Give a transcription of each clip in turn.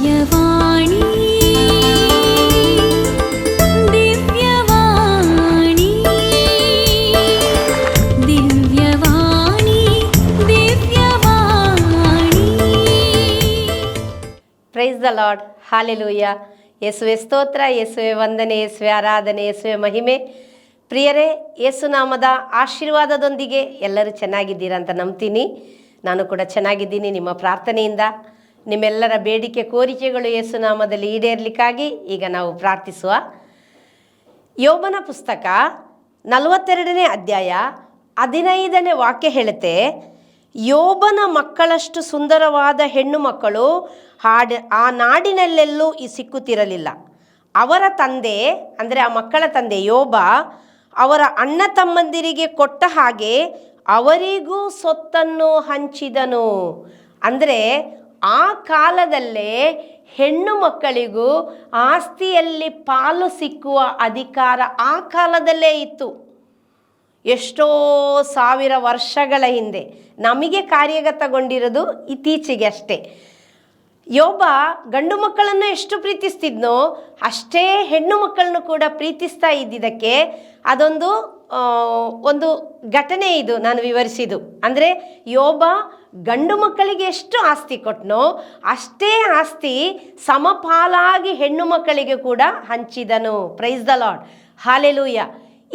ದಿವ್ಯವಾಣಿ Divyavani Divyavani Divyavani. Praise the Lord, hallelujah. ಯೇಸುವೆ ಸ್ತೋತ್ರ, ಯೇಸುವೆ ವಂದನೆ, ಯೇಸುವೆ ಆರಾಧನೆ, ಯೇಸುವೆ ಮಹಿಮೆ. ಪ್ರಿಯರೇ, ಯೇಸುನಾಮದ ಆಶೀರ್ವಾದದೊಂದಿಗೆ ಎಲ್ಲರೂ ಚೆನ್ನಾಗಿದ್ದೀರಾ ಅಂತ ನಂಬ್ತೀನಿ. ನಾನು ಕೂಡ ಚೆನ್ನಾಗಿದ್ದೀನಿ. ನಿಮ್ಮ ಪ್ರಾರ್ಥನೆಯಿಂದ ನಿಮ್ಮೆಲ್ಲರ ಬೇಡಿಕೆ ಕೋರಿಕೆಗಳು ಯೇಸುನಾಮದಲ್ಲಿ ಈಡೇರಲಿಕ್ಕಾಗಿ ಈಗ ನಾವು ಪ್ರಾರ್ಥಿಸುವ. ಯೋಬನ ಪುಸ್ತಕ 42ನೇ ಅಧ್ಯಾಯ 15ನೇ ವಾಕ್ಯ ಹೇಳುತ್ತೆ, ಯೋಬನ ಮಕ್ಕಳಷ್ಟು ಸುಂದರವಾದ ಹೆಣ್ಣು ಮಕ್ಕಳು ಆ ನಾಡಿನಲ್ಲೆಲ್ಲೂ ಸಿಕ್ಕುತ್ತಿರಲಿಲ್ಲ. ಅವರ ತಂದೆ ಅಂದರೆ ಆ ಮಕ್ಕಳ ತಂದೆ ಯೋಬ ಅವರ ಅಣ್ಣ ತಮ್ಮಂದಿರಿಗೆ ಕೊಟ್ಟ ಹಾಗೆ ಅವರಿಗೂ ಸೊತ್ತನ್ನು ಹಂಚಿದನು. ಅಂದರೆ ಆ ಕಾಲದಲ್ಲೇ ಹೆಣ್ಣು ಮಕ್ಕಳಿಗೂ ಆಸ್ತಿಯಲ್ಲಿ ಪಾಲು ಸಿಕ್ಕುವ ಅಧಿಕಾರ ಆ ಕಾಲದಲ್ಲೇ ಇತ್ತು. ಎಷ್ಟೋ ಸಾವಿರ ವರ್ಷಗಳ ಹಿಂದೆ. ನಮಗೆ ಕಾರ್ಯಗತಗೊಂಡಿರೋದು ಇತ್ತೀಚೆಗೆ ಅಷ್ಟೇ. ಯೋಬ ಗಂಡು ಮಕ್ಕಳನ್ನು ಎಷ್ಟು ಪ್ರೀತಿಸ್ತಿದ್ನೋ ಅಷ್ಟೇ ಹೆಣ್ಣು ಮಕ್ಕಳನ್ನು ಕೂಡ ಪ್ರೀತಿಸ್ತಾ ಇದ್ದಿದ್ದಕ್ಕೆ ಒಂದು ಘಟನೆ ಇದು ನಾನು ವಿವರಿಸಿದ್ದು. ಅಂದರೆ ಯೋಬ ಗಂಡು ಮಕ್ಕಳಿಗೆ ಎಷ್ಟು ಆಸ್ತಿ ಕೊಟ್ಟನೋ ಅಷ್ಟೇ ಆಸ್ತಿ ಸಮಪಾಲಾಗಿ ಹೆಣ್ಣು ಮಕ್ಕಳಿಗೆ ಕೂಡ ಹಂಚಿದನು. Praise the Lord, hallelujah.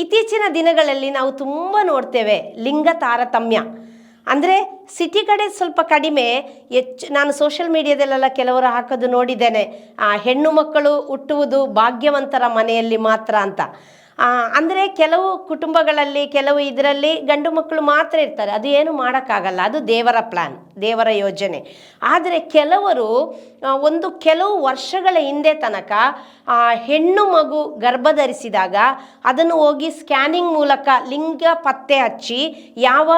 ಇತ್ತೀಚಿನ ದಿನಗಳಲ್ಲಿ ನಾವು ತುಂಬ ನೋಡ್ತೇವೆ ಲಿಂಗ ತಾರತಮ್ಯ. ಅಂದರೆ ಸಿಟಿ ಕಡೆ ಸ್ವಲ್ಪ ಕಡಿಮೆ, ನಾನು ಸೋಷಿಯಲ್ ಮೀಡಿಯಾದಲ್ಲೆಲ್ಲ ಕೆಲವರು ಹಾಕೋದು ನೋಡಿದ್ದೇನೆ, ಹೆಣ್ಣು ಮಕ್ಕಳು ಹುಟ್ಟುವುದು ಭಾಗ್ಯವಂತರ ಮನೆಯಲ್ಲಿ ಮಾತ್ರ ಅಂತ. ಅಂದರೆ ಕೆಲವು ಕುಟುಂಬಗಳಲ್ಲಿ ಕೆಲವು ಇದರಲ್ಲಿ ಗಂಡು ಮಕ್ಕಳು ಮಾತ್ರ ಇರ್ತಾರೆ. ಅದು ಏನು ಮಾಡೋಕ್ಕಾಗಲ್ಲ, ಅದು ದೇವರ ಪ್ಲ್ಯಾನ್, ದೇವರ ಯೋಜನೆ. ಆದರೆ ಕೆಲವು ವರ್ಷಗಳ ಹಿಂದೆ ತನಕ ಹೆಣ್ಣು ಮಗು ಗರ್ಭಧರಿಸಿದಾಗ ಅದನ್ನು ಹೋಗಿ ಸ್ಕ್ಯಾನಿಂಗ್ ಮೂಲಕ ಲಿಂಗ ಪತ್ತೆ ಹಚ್ಚಿ ಯಾವ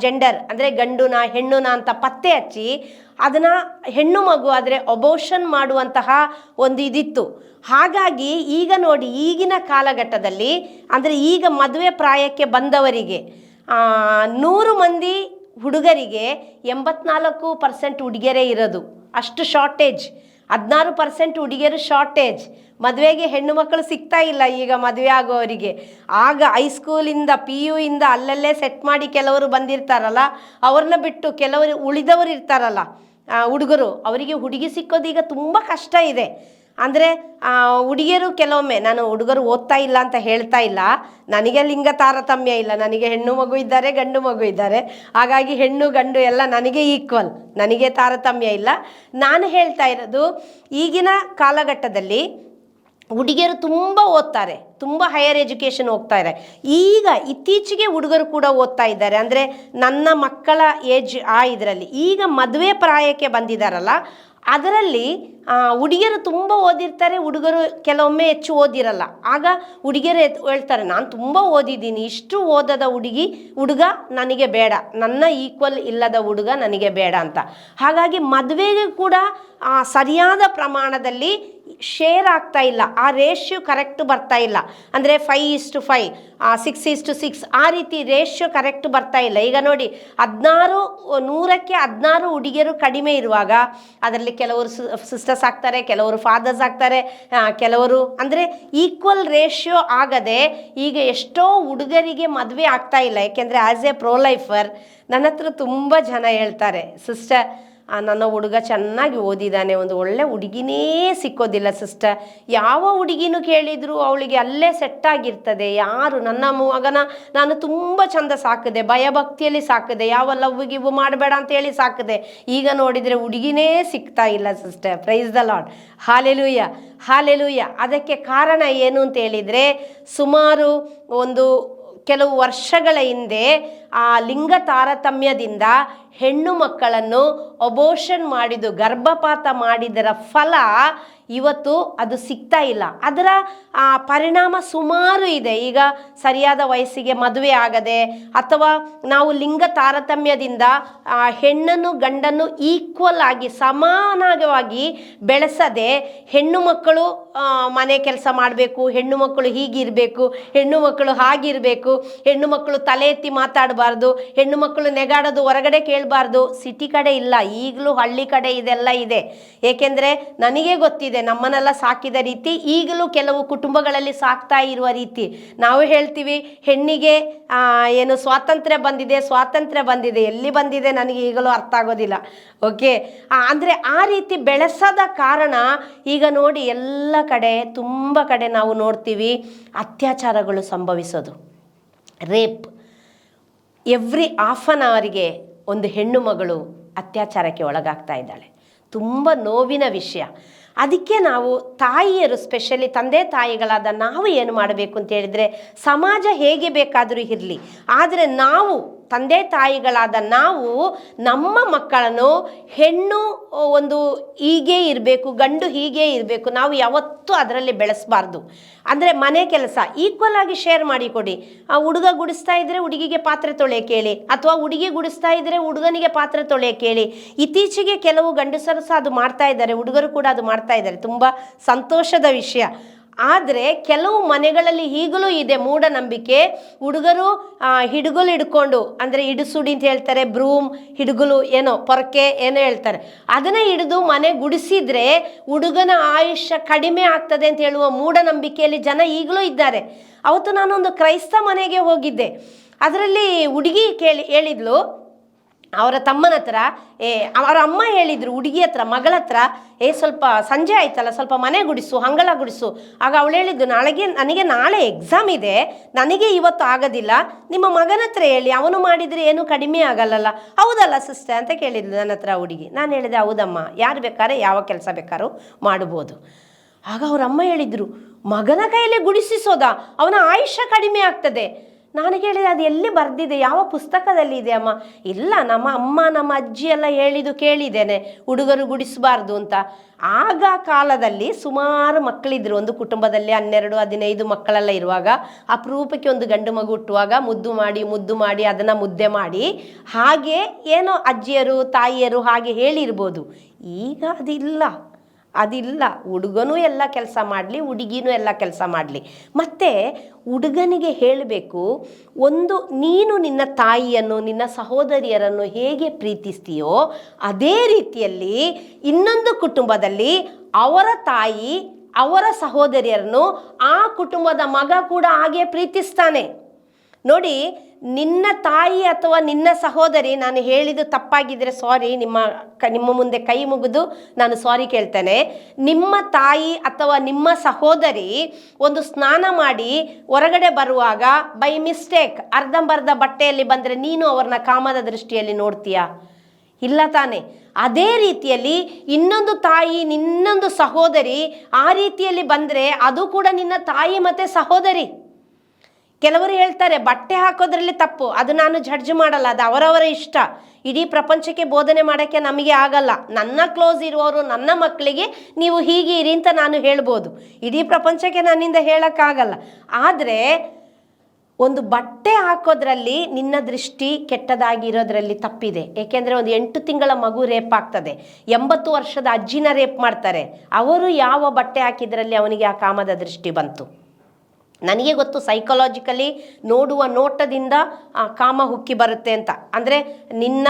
ಜೆಂಡರ್ ಅಂದರೆ ಗಂಡುನ ಹೆಣ್ಣುನ ಅಂತ ಪತ್ತೆ ಹಚ್ಚಿ ಅದನ್ನು ಹೆಣ್ಣು ಮಗು ಆದರೆ ಅಬೋಷನ್ ಮಾಡುವಂತಹ ಒಂದು ಇದಿತ್ತು. ಹಾಗಾಗಿ ಈಗ ನೋಡಿ, ಈಗಿನ ಕಾಲಘಟ್ಟದಲ್ಲಿ ಅಂದರೆ ಈಗ ಮದುವೆ ಪ್ರಾಯಕ್ಕೆ ಬಂದವರಿಗೆ 100 ಮಂದಿ ಹುಡುಗರಿಗೆ 84% ಹುಡುಗಿಯರೇ ಇರೋದು. ಅಷ್ಟು ಶಾರ್ಟೇಜ್. 16% ಹುಡುಗಿಯರು ಶಾರ್ಟೇಜ್. ಮದುವೆಗೆ ಹೆಣ್ಣು ಮಕ್ಕಳು ಸಿಗ್ತಾ ಇಲ್ಲ ಈಗ ಮದುವೆ ಆಗೋವರಿಗೆ. ಆಗ ಹೈಸ್ಕೂಲಿಂದ PU ಇಂದ ಅಲ್ಲಲ್ಲೇ ಸೆಟ್ ಮಾಡಿ ಕೆಲವರು ಬಂದಿರ್ತಾರಲ್ಲ, ಅವ್ರನ್ನ ಬಿಟ್ಟು ಕೆಲವರು ಉಳಿದವರು ಇರ್ತಾರಲ್ಲ ಹುಡುಗರು, ಅವರಿಗೆ ಹುಡುಗಿ ಸಿಕ್ಕೋದು ಈಗ ತುಂಬ ಕಷ್ಟ ಇದೆ. ಅಂದರೆ ಹುಡುಗಿಯರು ಕೆಲವೊಮ್ಮೆ, ನಾನು ಹುಡುಗರು ಓದ್ತಾ ಇಲ್ಲ ಅಂತ ಹೇಳ್ತಾ ಇಲ್ಲ, ನನಗೆ ಲಿಂಗ ತಾರತಮ್ಯ ಇಲ್ಲ, ನನಗೆ ಹೆಣ್ಣು ಮಗು ಇದ್ದಾರೆ ಗಂಡು ಮಗು ಇದ್ದಾರೆ, ಹಾಗಾಗಿ ಹೆಣ್ಣು ಗಂಡು ಎಲ್ಲ ನನಗೆ ಈಕ್ವಲ್, ನನಗೆ ತಾರತಮ್ಯ ಇಲ್ಲ. ನಾನು ಹೇಳ್ತಾ ಇರೋದು ಈಗಿನ ಕಾಲಘಟ್ಟದಲ್ಲಿ ಹುಡುಗಿಯರು ತುಂಬ ಓದ್ತಾರೆ, ತುಂಬ ಹೈಯರ್ ಎಜುಕೇಷನ್ ಹೋಗ್ತಾರೆ. ಈಗ ಇತ್ತೀಚೆಗೆ ಹುಡುಗರು ಕೂಡ ಓದ್ತಾ ಇದ್ದಾರೆ. ಅಂದರೆ ನನ್ನ ಮಕ್ಕಳ ಏಜ್ ಇದರಲ್ಲಿ ಈಗ ಮದುವೆ ಪ್ರಾಯಕ್ಕೆ ಬಂದಿದ್ದಾರಲ್ಲ, ಅದರಲ್ಲಿ ಹುಡುಗಿಯರು ತುಂಬ ಓದಿರ್ತಾರೆ, ಹುಡುಗರು ಕೆಲವೊಮ್ಮೆ ಹೆಚ್ಚು ಓದಿರಲ್ಲ. ಆಗ ಹುಡುಗಿಯರು ಹೇಳ್ತಾರೆ, ನಾನು ತುಂಬ ಓದಿದ್ದೀನಿ, ಇಷ್ಟು ಓದದ ಹುಡುಗ ನನಗೆ ಬೇಡ, ನನ್ನ ಈಕ್ವಲ್ ಇಲ್ಲದ ಹುಡುಗ ನನಗೆ ಬೇಡ ಅಂತ. ಹಾಗಾಗಿ ಮದುವೆಗೆ ಕೂಡ ಸರಿಯಾದ ಪ್ರಮಾಣದಲ್ಲಿ ಶೇರ್ ಆಗ್ತಾ ಇಲ್ಲ, ಆ ರೇಷ್ಯೋ ಕರೆಕ್ಟ್ ಬರ್ತಾ ಇಲ್ಲ. ಅಂದರೆ 5:5, 6:6 ಆ ರೀತಿ ರೇಷ್ಯೋ ಕರೆಕ್ಟ್ ಬರ್ತಾ ಇಲ್ಲ. ಈಗ ನೋಡಿ, 100ಕ್ಕೆ 16 ಹುಡುಗಿಯರು ಕಡಿಮೆ ಇರುವಾಗ ಅದರಲ್ಲಿ ಕೆಲವರು ಸಿಸ್ಟರ್ಸ್ ಆಗ್ತಾರೆ, ಕೆಲವರು ಫಾದರ್ಸ್ ಆಗ್ತಾರೆ, ಕೆಲವರು ಅಂದರೆ ಈಕ್ವಲ್ ರೇಷ್ಯೋ ಆಗದೆ ಈಗ ಎಷ್ಟೋ ಹುಡುಗರಿಗೆ ಮದುವೆ ಆಗ್ತಾ ಇಲ್ಲ. ಯಾಕೆಂದರೆ ಆ್ಯಸ್ ಎ ಪ್ರೋಲೈಫರ್ ನನ್ನ ಹತ್ರ ತುಂಬ ಜನ ಹೇಳ್ತಾರೆ, ಸಿಸ್ಟರ್ ನನ್ನ ಹುಡುಗ ಚೆನ್ನಾಗಿ ಓದಿದ್ದಾನೆ, ಒಂದು ಒಳ್ಳೆ ಹುಡುಗಿನೇ ಸಿಕ್ಕೋದಿಲ್ಲ ಸಿಸ್ಟರ್, ಯಾವ ಹುಡುಗಿನೂ ಕೇಳಿದ್ರು ಅವಳಿಗೆ ಅಲ್ಲೇ ಸೆಟ್ಟಾಗಿರ್ತದೆ, ಯಾರು ನನ್ನ ಮಗನ ನಾನು ತುಂಬ ಚಂದ ಸಾಕಿದೆ, ಭಯಭಕ್ತಿಯಲ್ಲಿ ಸಾಕಿದೆ, ಯಾವ ಲವ್ಗಿವು ಮಾಡಬೇಡ ಅಂತೇಳಿ ಸಾಕಿದೆ, ಈಗ ನೋಡಿದರೆ ಹುಡುಗಿನೇ ಸಿಗ್ತಾ ಇಲ್ಲ sister. Price the Lord, hallelujah, hallelujah. ಅದಕ್ಕೆ ಕಾರಣ ಏನು ಅಂತ ಹೇಳಿದರೆ, ಸುಮಾರು ಕೆಲವು ವರ್ಷಗಳ ಹಿಂದೆ ಲಿಂಗ ತಾರತಮ್ಯದಿಂದ ಹೆಣ್ಣು ಮಕ್ಕಳನ್ನು ಅಬೋಷನ್ ಮಾಡಿದ್ದು, ಗರ್ಭಪಾತ ಮಾಡಿದರ ಫಲ ಇವತ್ತು ಅದು ಸಿಗ್ತಾ ಇಲ್ಲ. ಅದರ ಪರಿಣಾಮ ಸುಮಾರು ಇದೆ. ಈಗ ಸರಿಯಾದ ವಯಸ್ಸಿಗೆ ಮದುವೆ ಆಗದೆ, ಅಥವಾ ನಾವು ಲಿಂಗ ತಾರತಮ್ಯದಿಂದ ಹೆಣ್ಣನ್ನು ಗಂಡನ್ನು ಈಕ್ವಲ್ ಆಗಿ ಸಮಾನವಾಗಿ ಬೆಳೆಸದೆ, ಹೆಣ್ಣು ಮಕ್ಕಳು ಮನೆ ಕೆಲಸ ಮಾಡಬೇಕು, ಹೆಣ್ಣು ಮಕ್ಕಳು ಹೀಗಿರಬೇಕು, ಹೆಣ್ಣು ಮಕ್ಕಳು ಹಾಗಿರಬೇಕು, ಹೆಣ್ಣು ಮಕ್ಕಳು ತಲೆ ಎತ್ತಿ ಮಾತಾಡಬಾರ್ದು, ನೆಗಾಡಬಾರ್ದು, ಹೆಣ್ಣು ಮಕ್ಕಳು ನೆಗಾಡೋದು ಹೊರಗಡೆ ಕೇಳಬಾರ್ದು. ಸಿಟಿ ಕಡೆ ಇಲ್ಲ, ಈಗಲೂ ಹಳ್ಳಿ ಕಡೆ ಇದೆಲ್ಲ ಇದೆ. ಏಕೆಂದರೆ ನನಗೆ ಗೊತ್ತಿದೆ, ನಮ್ಮನ್ನೆಲ್ಲ ಸಾಕಿದ ರೀತಿ, ಈಗಲೂ ಕೆಲವು ಕುಟುಂಬಗಳಲ್ಲಿ ಸಾಕ್ತಾ ಇರುವ ರೀತಿ. ನಾವು ಹೇಳ್ತೀವಿ ಹೆಣ್ಣಿಗೆ ಏನು ಸ್ವಾತಂತ್ರ್ಯ ಬಂದಿದೆ, ಎಲ್ಲಿ ಬಂದಿದೆ ನನಗೆ ಈಗಲೂ ಅರ್ಥ ಆಗೋದಿಲ್ಲ. ಓಕೆ, ಅಂದರೆ ಆ ರೀತಿ ಬೆಳೆಸದ ಕಾರಣ ಈಗ ನೋಡಿ ಎಲ್ಲ ಕಡೆ ತುಂಬ ಕಡೆ ನಾವು ನೋಡ್ತೀವಿ ಅತ್ಯಾಚಾರಗಳು ಸಂಭವಿಸೋದು, ರೇಪ್. ಎವ್ರಿ ಹಾಫ್ ಆನ್ ಅವರಿಗೆ ಒಂದು ಹೆಣ್ಣು ಮಗಳು ಅತ್ಯಾಚಾರಕ್ಕೆ ಒಳಗಾಗ್ತಾ ಇದ್ದಾಳೆ. ತುಂಬ ನೋವಿನ ವಿಷಯ. ಅದಕ್ಕೆ ನಾವು ತಾಯಿಯರು, ಸ್ಪೆಷಲಿ ತಂದೆ ತಾಯಿಗಳಾದ ನಾವು ಏನು ಮಾಡಬೇಕು ಅಂತ ಹೇಳಿದರೆ, ಸಮಾಜ ಹೇಗೆ ಬೇಕಾದರೂ ಇರಲಿ, ಆದರೆ ನಾವು ತಂದೆ ತಾಯಿಗಳಾದ ನಾವು ನಮ್ಮ ಮಕ್ಕಳನ್ನು ಹೆಣ್ಣು ಒಂದು ಹೀಗೆ ಇರಬೇಕು, ಗಂಡು ಹೀಗೆ ಇರಬೇಕು, ನಾವು ಯಾವತ್ತೂ ಅದರಲ್ಲಿ ಬೆಳೆಸಬಾರ್ದು. ಅಂದರೆ ಮನೆ ಕೆಲಸ ಈಕ್ವಲ್ ಆಗಿ ಶೇರ್ ಮಾಡಿಕೊಡಿ. ಹುಡುಗ ಗುಡಿಸ್ತಾ ಇದ್ದರೆ ಹುಡುಗಿಗೆ ಪಾತ್ರೆ ತೊಳೆಯೋಕೆ ಹೇಳಿ, ಅಥವಾ ಹುಡುಗಿ ಗುಡಿಸ್ತಾ ಇದ್ದರೆ ಹುಡುಗನಿಗೆ ಪಾತ್ರೆ ತೊಳೆಯೋಕೆ ಹೇಳಿ. ಇತ್ತೀಚೆಗೆ ಕೆಲವು ಗಂಡಸರು ಸಹ ಅದು ಮಾಡ್ತಾ ಇದ್ದಾರೆ, ಹುಡುಗರು ಕೂಡ ಅದು ಮಾಡ್ತಾ ಇದ್ದಾರೆ. ತುಂಬ ಸಂತೋಷದ ವಿಷಯ. ಆದರೆ ಕೆಲವು ಮನೆಗಳಲ್ಲಿ ಈಗಲೂ ಇದೆ ಮೂಢನಂಬಿಕೆ. ಹುಡುಗರು ಹಿಡುಗುಲು ಹಿಡ್ಕೊಂಡು, ಅಂದರೆ ಹಿಡುಸುಡಿ ಅಂತ ಹೇಳ್ತಾರೆ, ಬ್ರೂಮ್, ಹಿಡುಗುಲು, ಏನೋ ಪೊರಕೆ ಏನೋ ಹೇಳ್ತಾರೆ, ಅದನ್ನು ಹಿಡಿದು ಮನೆ ಗುಡಿಸಿದ್ರೆ ಹುಡುಗನ ಆಯುಷ್ಯ ಕಡಿಮೆ ಆಗ್ತದೆ ಅಂತ ಹೇಳುವ ಮೂಢನಂಬಿಕೆಯಲ್ಲಿ ಜನ ಈಗಲೂ ಇದ್ದಾರೆ. ಅವತ್ತು ನಾನೊಂದು ಕ್ರೈಸ್ತ ಮನೆಗೆ ಹೋಗಿದ್ದೆ. ಅದರಲ್ಲಿ ಹುಡುಗಿ ಹೇಳಿದ್ಲು ಅವರ ತಮ್ಮನ ಹತ್ರ, ಅವರ ಅಮ್ಮ ಹೇಳಿದರು ಹುಡುಗಿ ಹತ್ರ, ಮಗಳ ಹತ್ರ, ಸ್ವಲ್ಪ ಸಂಜೆ ಆಯ್ತಲ್ಲ, ಸ್ವಲ್ಪ ಮನೆ ಗುಡಿಸು, ಅಂಗಳ ಗುಡಿಸು. ಆಗ ಅವಳು ಹೇಳಿದ್ದು, ನನಗೆ ನಾಳೆ ಎಕ್ಸಾಮ್ ಇದೆ, ನನಗೆ ಇವತ್ತು ಆಗೋದಿಲ್ಲ, ನಿಮ್ಮ ಮಗನ ಹತ್ರ ಹೇಳಿ, ಅವನು ಮಾಡಿದರೆ ಏನು ಕಡಿಮೆ ಆಗಲ್ಲಲ್ಲ. ಹೌದಲ್ಲ ಸಿಸ್ಟರ್ ಅಂತ ಕೇಳಿದ್ಲು ನನ್ನ ಹತ್ರ ಹುಡುಗಿ. ನಾನು ಹೇಳಿದೆ, ಹೌದಮ್ಮ, ಯಾರು ಬೇಕಾದ್ರೆ ಯಾವ ಕೆಲಸ ಬೇಕಾದ್ರೂ ಮಾಡ್ಬೋದು. ಆಗ ಅವ್ರ ಅಮ್ಮ ಹೇಳಿದರು, ಮಗನ ಕೈಯಲ್ಲಿ ಗುಡಿಸಿಸೋದಾ, ಅವನ ಆಯುಷ್ಯ ಕಡಿಮೆ ಆಗ್ತದೆ. ನಾನು ಕೇಳಿದೆ, ಅದು ಎಲ್ಲಿ ಬರೆದಿದೆ, ಯಾವ ಪುಸ್ತಕದಲ್ಲಿ ಇದೆ ಅಮ್ಮ? ಇಲ್ಲ, ನಮ್ಮ ಅಮ್ಮ ನಮ್ಮ ಅಜ್ಜಿ ಎಲ್ಲ ಹೇಳಿದ್ದು ಕೇಳಿದ್ದೇನೆ, ಹುಡುಗರು ಗುಡಿಸಬಾರ್ದು ಅಂತ. ಆಗ ಕಾಲದಲ್ಲಿ ಸುಮಾರು ಮಕ್ಕಳಿದ್ರು, ಒಂದು ಕುಟುಂಬದಲ್ಲಿ 12-15 ಮಕ್ಕಳೆಲ್ಲ ಇರುವಾಗ, ಅಪರೂಪಕ್ಕೆ ಒಂದು ಗಂಡು ಮಗು ಹುಟ್ಟುವಾಗ ಮುದ್ದು ಮಾಡಿ ಅದನ್ನು ಮುದ್ದೆ ಮಾಡಿ, ಹಾಗೆ ಏನೋ ಅಜ್ಜಿಯರು ತಾಯಿಯರು ಹಾಗೆ ಹೇಳಿರ್ಬೋದು. ಈಗ ಅದಿಲ್ಲ. ಹುಡುಗನೂ ಎಲ್ಲ ಕೆಲಸ ಮಾಡಲಿ, ಹುಡುಗಿನೂ ಎಲ್ಲ ಕೆಲಸ ಮಾಡಲಿ. ಮತ್ತು ಹುಡುಗನಿಗೆ ಹೇಳಬೇಕು, ಒಂದು ನೀನು ನಿನ್ನ ತಾಯಿಯನ್ನು, ನಿನ್ನ ಸಹೋದರಿಯರನ್ನು ಹೇಗೆ ಪ್ರೀತಿಸ್ತೀಯೋ ಅದೇ ರೀತಿಯಲ್ಲಿ ಇನ್ನೊಂದು ಕುಟುಂಬದಲ್ಲಿ ಅವರ ತಾಯಿ, ಅವರ ಸಹೋದರಿಯರನ್ನು ಆ ಕುಟುಂಬದ ಮಗ ಕೂಡ ಹಾಗೆ ಪ್ರೀತಿಸ್ತಾನೆ. ನೋಡಿ, ನಿನ್ನ ತಾಯಿ ಅಥವಾ ನಿನ್ನ ಸಹೋದರಿ, ನಾನು ಹೇಳಿದ್ದು ತಪ್ಪಾಗಿದ್ದರೆ ಸಾರಿ, ನಿಮ್ಮ ಮುಂದೆ ಕೈ ಮುಗಿದು ನಾನು ಸಾರಿ ಕೇಳ್ತೇನೆ. ನಿಮ್ಮ ತಾಯಿ ಅಥವಾ ನಿಮ್ಮ ಸಹೋದರಿ ಒಂದು ಸ್ನಾನ ಮಾಡಿ ಹೊರಗಡೆ ಬರುವಾಗ ಬೈ ಮಿಸ್ಟೇಕ್ ಅರ್ಧಂಬರ್ಧ ಬಟ್ಟೆಯಲ್ಲಿ ಬಂದರೆ ನೀನು ಅವ್ರನ್ನ ಕಾಮದ ದೃಷ್ಟಿಯಲ್ಲಿ ನೋಡ್ತೀಯಾ? ಇಲ್ಲ ತಾನೆ? ಅದೇ ರೀತಿಯಲ್ಲಿ ಇನ್ನೊಂದು ತಾಯಿ, ಇನ್ನೊಂದು ಸಹೋದರಿ ಆ ರೀತಿಯಲ್ಲಿ ಬಂದರೆ ಅದು ಕೂಡ ನಿನ್ನ ತಾಯಿ ಮತ್ತು ಸಹೋದರಿ. ಕೆಲವರು ಹೇಳ್ತಾರೆ ಬಟ್ಟೆ ಹಾಕೋದ್ರಲ್ಲಿ ತಪ್ಪು, ಅದು ನಾನು ಜಡ್ಜ್ ಮಾಡಲ್ಲ, ಅದು ಅವರವರ ಇಷ್ಟ. ಇಡೀ ಪ್ರಪಂಚಕ್ಕೆ ಬೋಧನೆ ಮಾಡೋಕ್ಕೆ ನಮಗೆ ಆಗಲ್ಲ. ನನ್ನ ಕ್ಲೋಸ್ ಇರುವವರು ನನ್ನ ಮಕ್ಕಳಿಗೆ ನೀವು ಹೀಗೆ ಇರಿ ಅಂತ ನಾನು ಹೇಳ್ಬೋದು, ಇಡೀ ಪ್ರಪಂಚಕ್ಕೆ ನನ್ನಿಂದ ಹೇಳೋಕ್ಕಾಗಲ್ಲ. ಆದರೆ ಒಂದು ಬಟ್ಟೆ ಹಾಕೋದ್ರಲ್ಲಿ ನಿನ್ನ ದೃಷ್ಟಿ ಕೆಟ್ಟದಾಗಿರೋದ್ರಲ್ಲಿ ತಪ್ಪಿದೆ. ಏಕೆಂದರೆ ಒಂದು 8 ತಿಂಗಳ ಮಗು ರೇಪ್ ಆಗ್ತದೆ, 80 ವರ್ಷದ ಅಜ್ಜಿನ ರೇಪ್ ಮಾಡ್ತಾರೆ. ಅವರು ಯಾವ ಬಟ್ಟೆ ಹಾಕಿದ್ರಲ್ಲಿ ಅವನಿಗೆ ಆ ಕಾಮದ ದೃಷ್ಟಿ ಬಂತು? ನನಗೆ ಗೊತ್ತು, ಸೈಕಲಾಜಿಕಲಿ ನೋಡುವ ನೋಟದಿಂದ ಕಾಮ ಹುಕ್ಕಿ ಬರುತ್ತೆ ಅಂತ. ಅಂದರೆ ನಿನ್ನ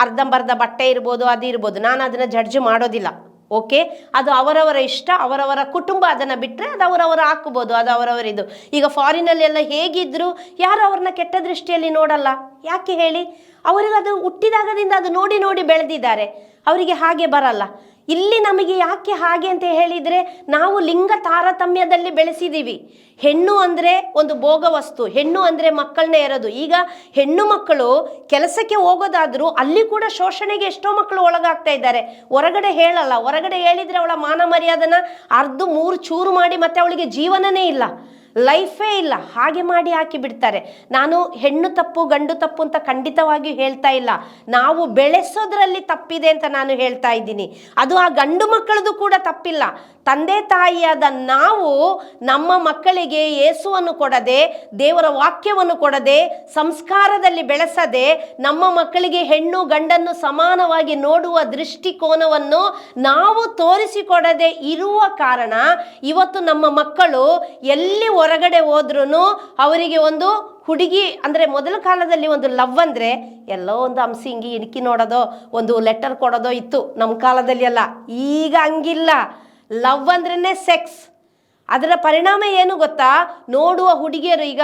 ಅರ್ಧಂಬರ್ಧ ಬಟ್ಟೆ ಇರ್ಬೋದು, ಅದು ಇರ್ಬೋದು, ನಾನು ಅದನ್ನು ಜಡ್ಜ್ ಮಾಡೋದಿಲ್ಲ. ಓಕೆ, ಅದು ಅವರವರ ಇಷ್ಟ, ಅವರವರ ಕುಟುಂಬ ಅದನ್ನು ಬಿಟ್ಟರೆ ಅದು ಅವರವರು ಹಾಕ್ಬೋದು, ಅದು ಅವರವರಿದು. ಈಗ ಫಾರಿನಲ್ಲೆಲ್ಲ ಹೇಗಿದ್ದರೂ ಯಾರು ಅವ್ರನ್ನ ಕೆಟ್ಟ ದೃಷ್ಟಿಯಲ್ಲಿ ನೋಡಲ್ಲ. ಯಾಕೆ ಹೇಳಿ? ಅವರಿಗೆ ಅದು ಹುಟ್ಟಿದಾಗದಿಂದ ಅದು ನೋಡಿ ಬೆಳೆದಿದ್ದಾರೆ, ಅವರಿಗೆ ಹಾಗೆ ಬರಲ್ಲ. ಇಲ್ಲಿ ನಮಗೆ ಯಾಕೆ ಹಾಗೆ ಅಂತ ಹೇಳಿದರೆ, ನಾವು ಲಿಂಗ ತಾರತಮ್ಯದಲ್ಲಿ ಬೆಳೆಸಿದ್ದೀವಿ. ಹೆಣ್ಣು ಅಂದರೆ ಒಂದು ಭೋಗ ವಸ್ತು, ಹೆಣ್ಣು ಅಂದರೆ ಮಕ್ಕಳನ್ನೇ ಇರೋದು. ಈಗ ಹೆಣ್ಣು ಮಕ್ಕಳು ಕೆಲಸಕ್ಕೆ ಹೋಗೋದಾದರೂ ಅಲ್ಲಿ ಕೂಡ ಶೋಷಣೆಗೆ ಎಷ್ಟೋ ಮಕ್ಕಳು ಒಳಗಾಗ್ತಾ ಇದ್ದಾರೆ. ಹೊರಗಡೆ ಹೇಳಲ್ಲ, ಹೊರಗಡೆ ಹೇಳಿದರೆ ಅವಳ ಮಾನ ಮರ್ಯಾದನ 2-3 ಚೂರು ಮಾಡಿ ಮತ್ತೆ ಅವಳಿಗೆ ಜೀವನನೇ ಇಲ್ಲ, ಲೈಫೇ ಇಲ್ಲ, ಹಾಗೆ ಮಾಡಿ ಹಾಕಿ ಬಿಡ್ತಾರೆ. ನಾನು ಹೆಣ್ಣು ತಪ್ಪು ಗಂಡು ತಪ್ಪು ಅಂತ ಖಂಡಿತವಾಗಿಯೂ ಹೇಳ್ತಾ ಇಲ್ಲ, ನಾವು ಬೆಳೆಸೋದ್ರಲ್ಲಿ ತಪ್ಪಿದೆ ಅಂತ ನಾನು ಹೇಳ್ತಾ ಇದ್ದೀನಿ. ಅದು ಆ ಗಂಡು ಮಕ್ಕಳದು ಕೂಡ ತಪ್ಪಿಲ್ಲ. ತಂದೆ ತಾಯಿಯಾದ ನಾವು ನಮ್ಮ ಮಕ್ಕಳಿಗೆ ಯೇಸುವನ್ನು ಕೊಡದೆ, ದೇವರ ವಾಕ್ಯವನ್ನು ಕೊಡದೆ, ಸಂಸ್ಕಾರದಲ್ಲಿ ಬೆಳೆಸದೆ, ನಮ್ಮ ಮಕ್ಕಳಿಗೆ ಹೆಣ್ಣು ಗಂಡನ್ನು ಸಮಾನವಾಗಿ ನೋಡುವ ದೃಷ್ಟಿಕೋನವನ್ನು ನಾವು ತೋರಿಸಿಕೊಡದೆ ಇರುವ ಕಾರಣ ಇವತ್ತು ನಮ್ಮ ಮಕ್ಕಳು ಎಲ್ಲಿ ಹೊರಗಡೆ ಹೋದ್ರೂ ಅವರಿಗೆ ಒಂದು ಹುಡುಗಿ ಅಂದರೆ ಮೊದಲ ಕಾಲದಲ್ಲಿ ಒಂದು ಲವ್ ಅಂದರೆ ಎಲ್ಲೋ ಒಂದು ಹಂಸಿ ಹಿಂಗಿ ಇಣಕಿ ನೋಡೋದೋ ಒಂದು ಲೆಟರ್ ಕೊಡೋದೋ ಇತ್ತು ನಮ್ಮ ಕಾಲದಲ್ಲಿ ಅಲ್ಲ. ಈಗ ಹಂಗಿಲ್ಲ. ಲವ್ ಅಂದ್ರೇ ಸೆಕ್ಸ್. ಅದರ ಪರಿಣಾಮ ಏನು ಗೊತ್ತಾ, ನೋಡುವ ಹುಡುಗಿಯರು ಈಗ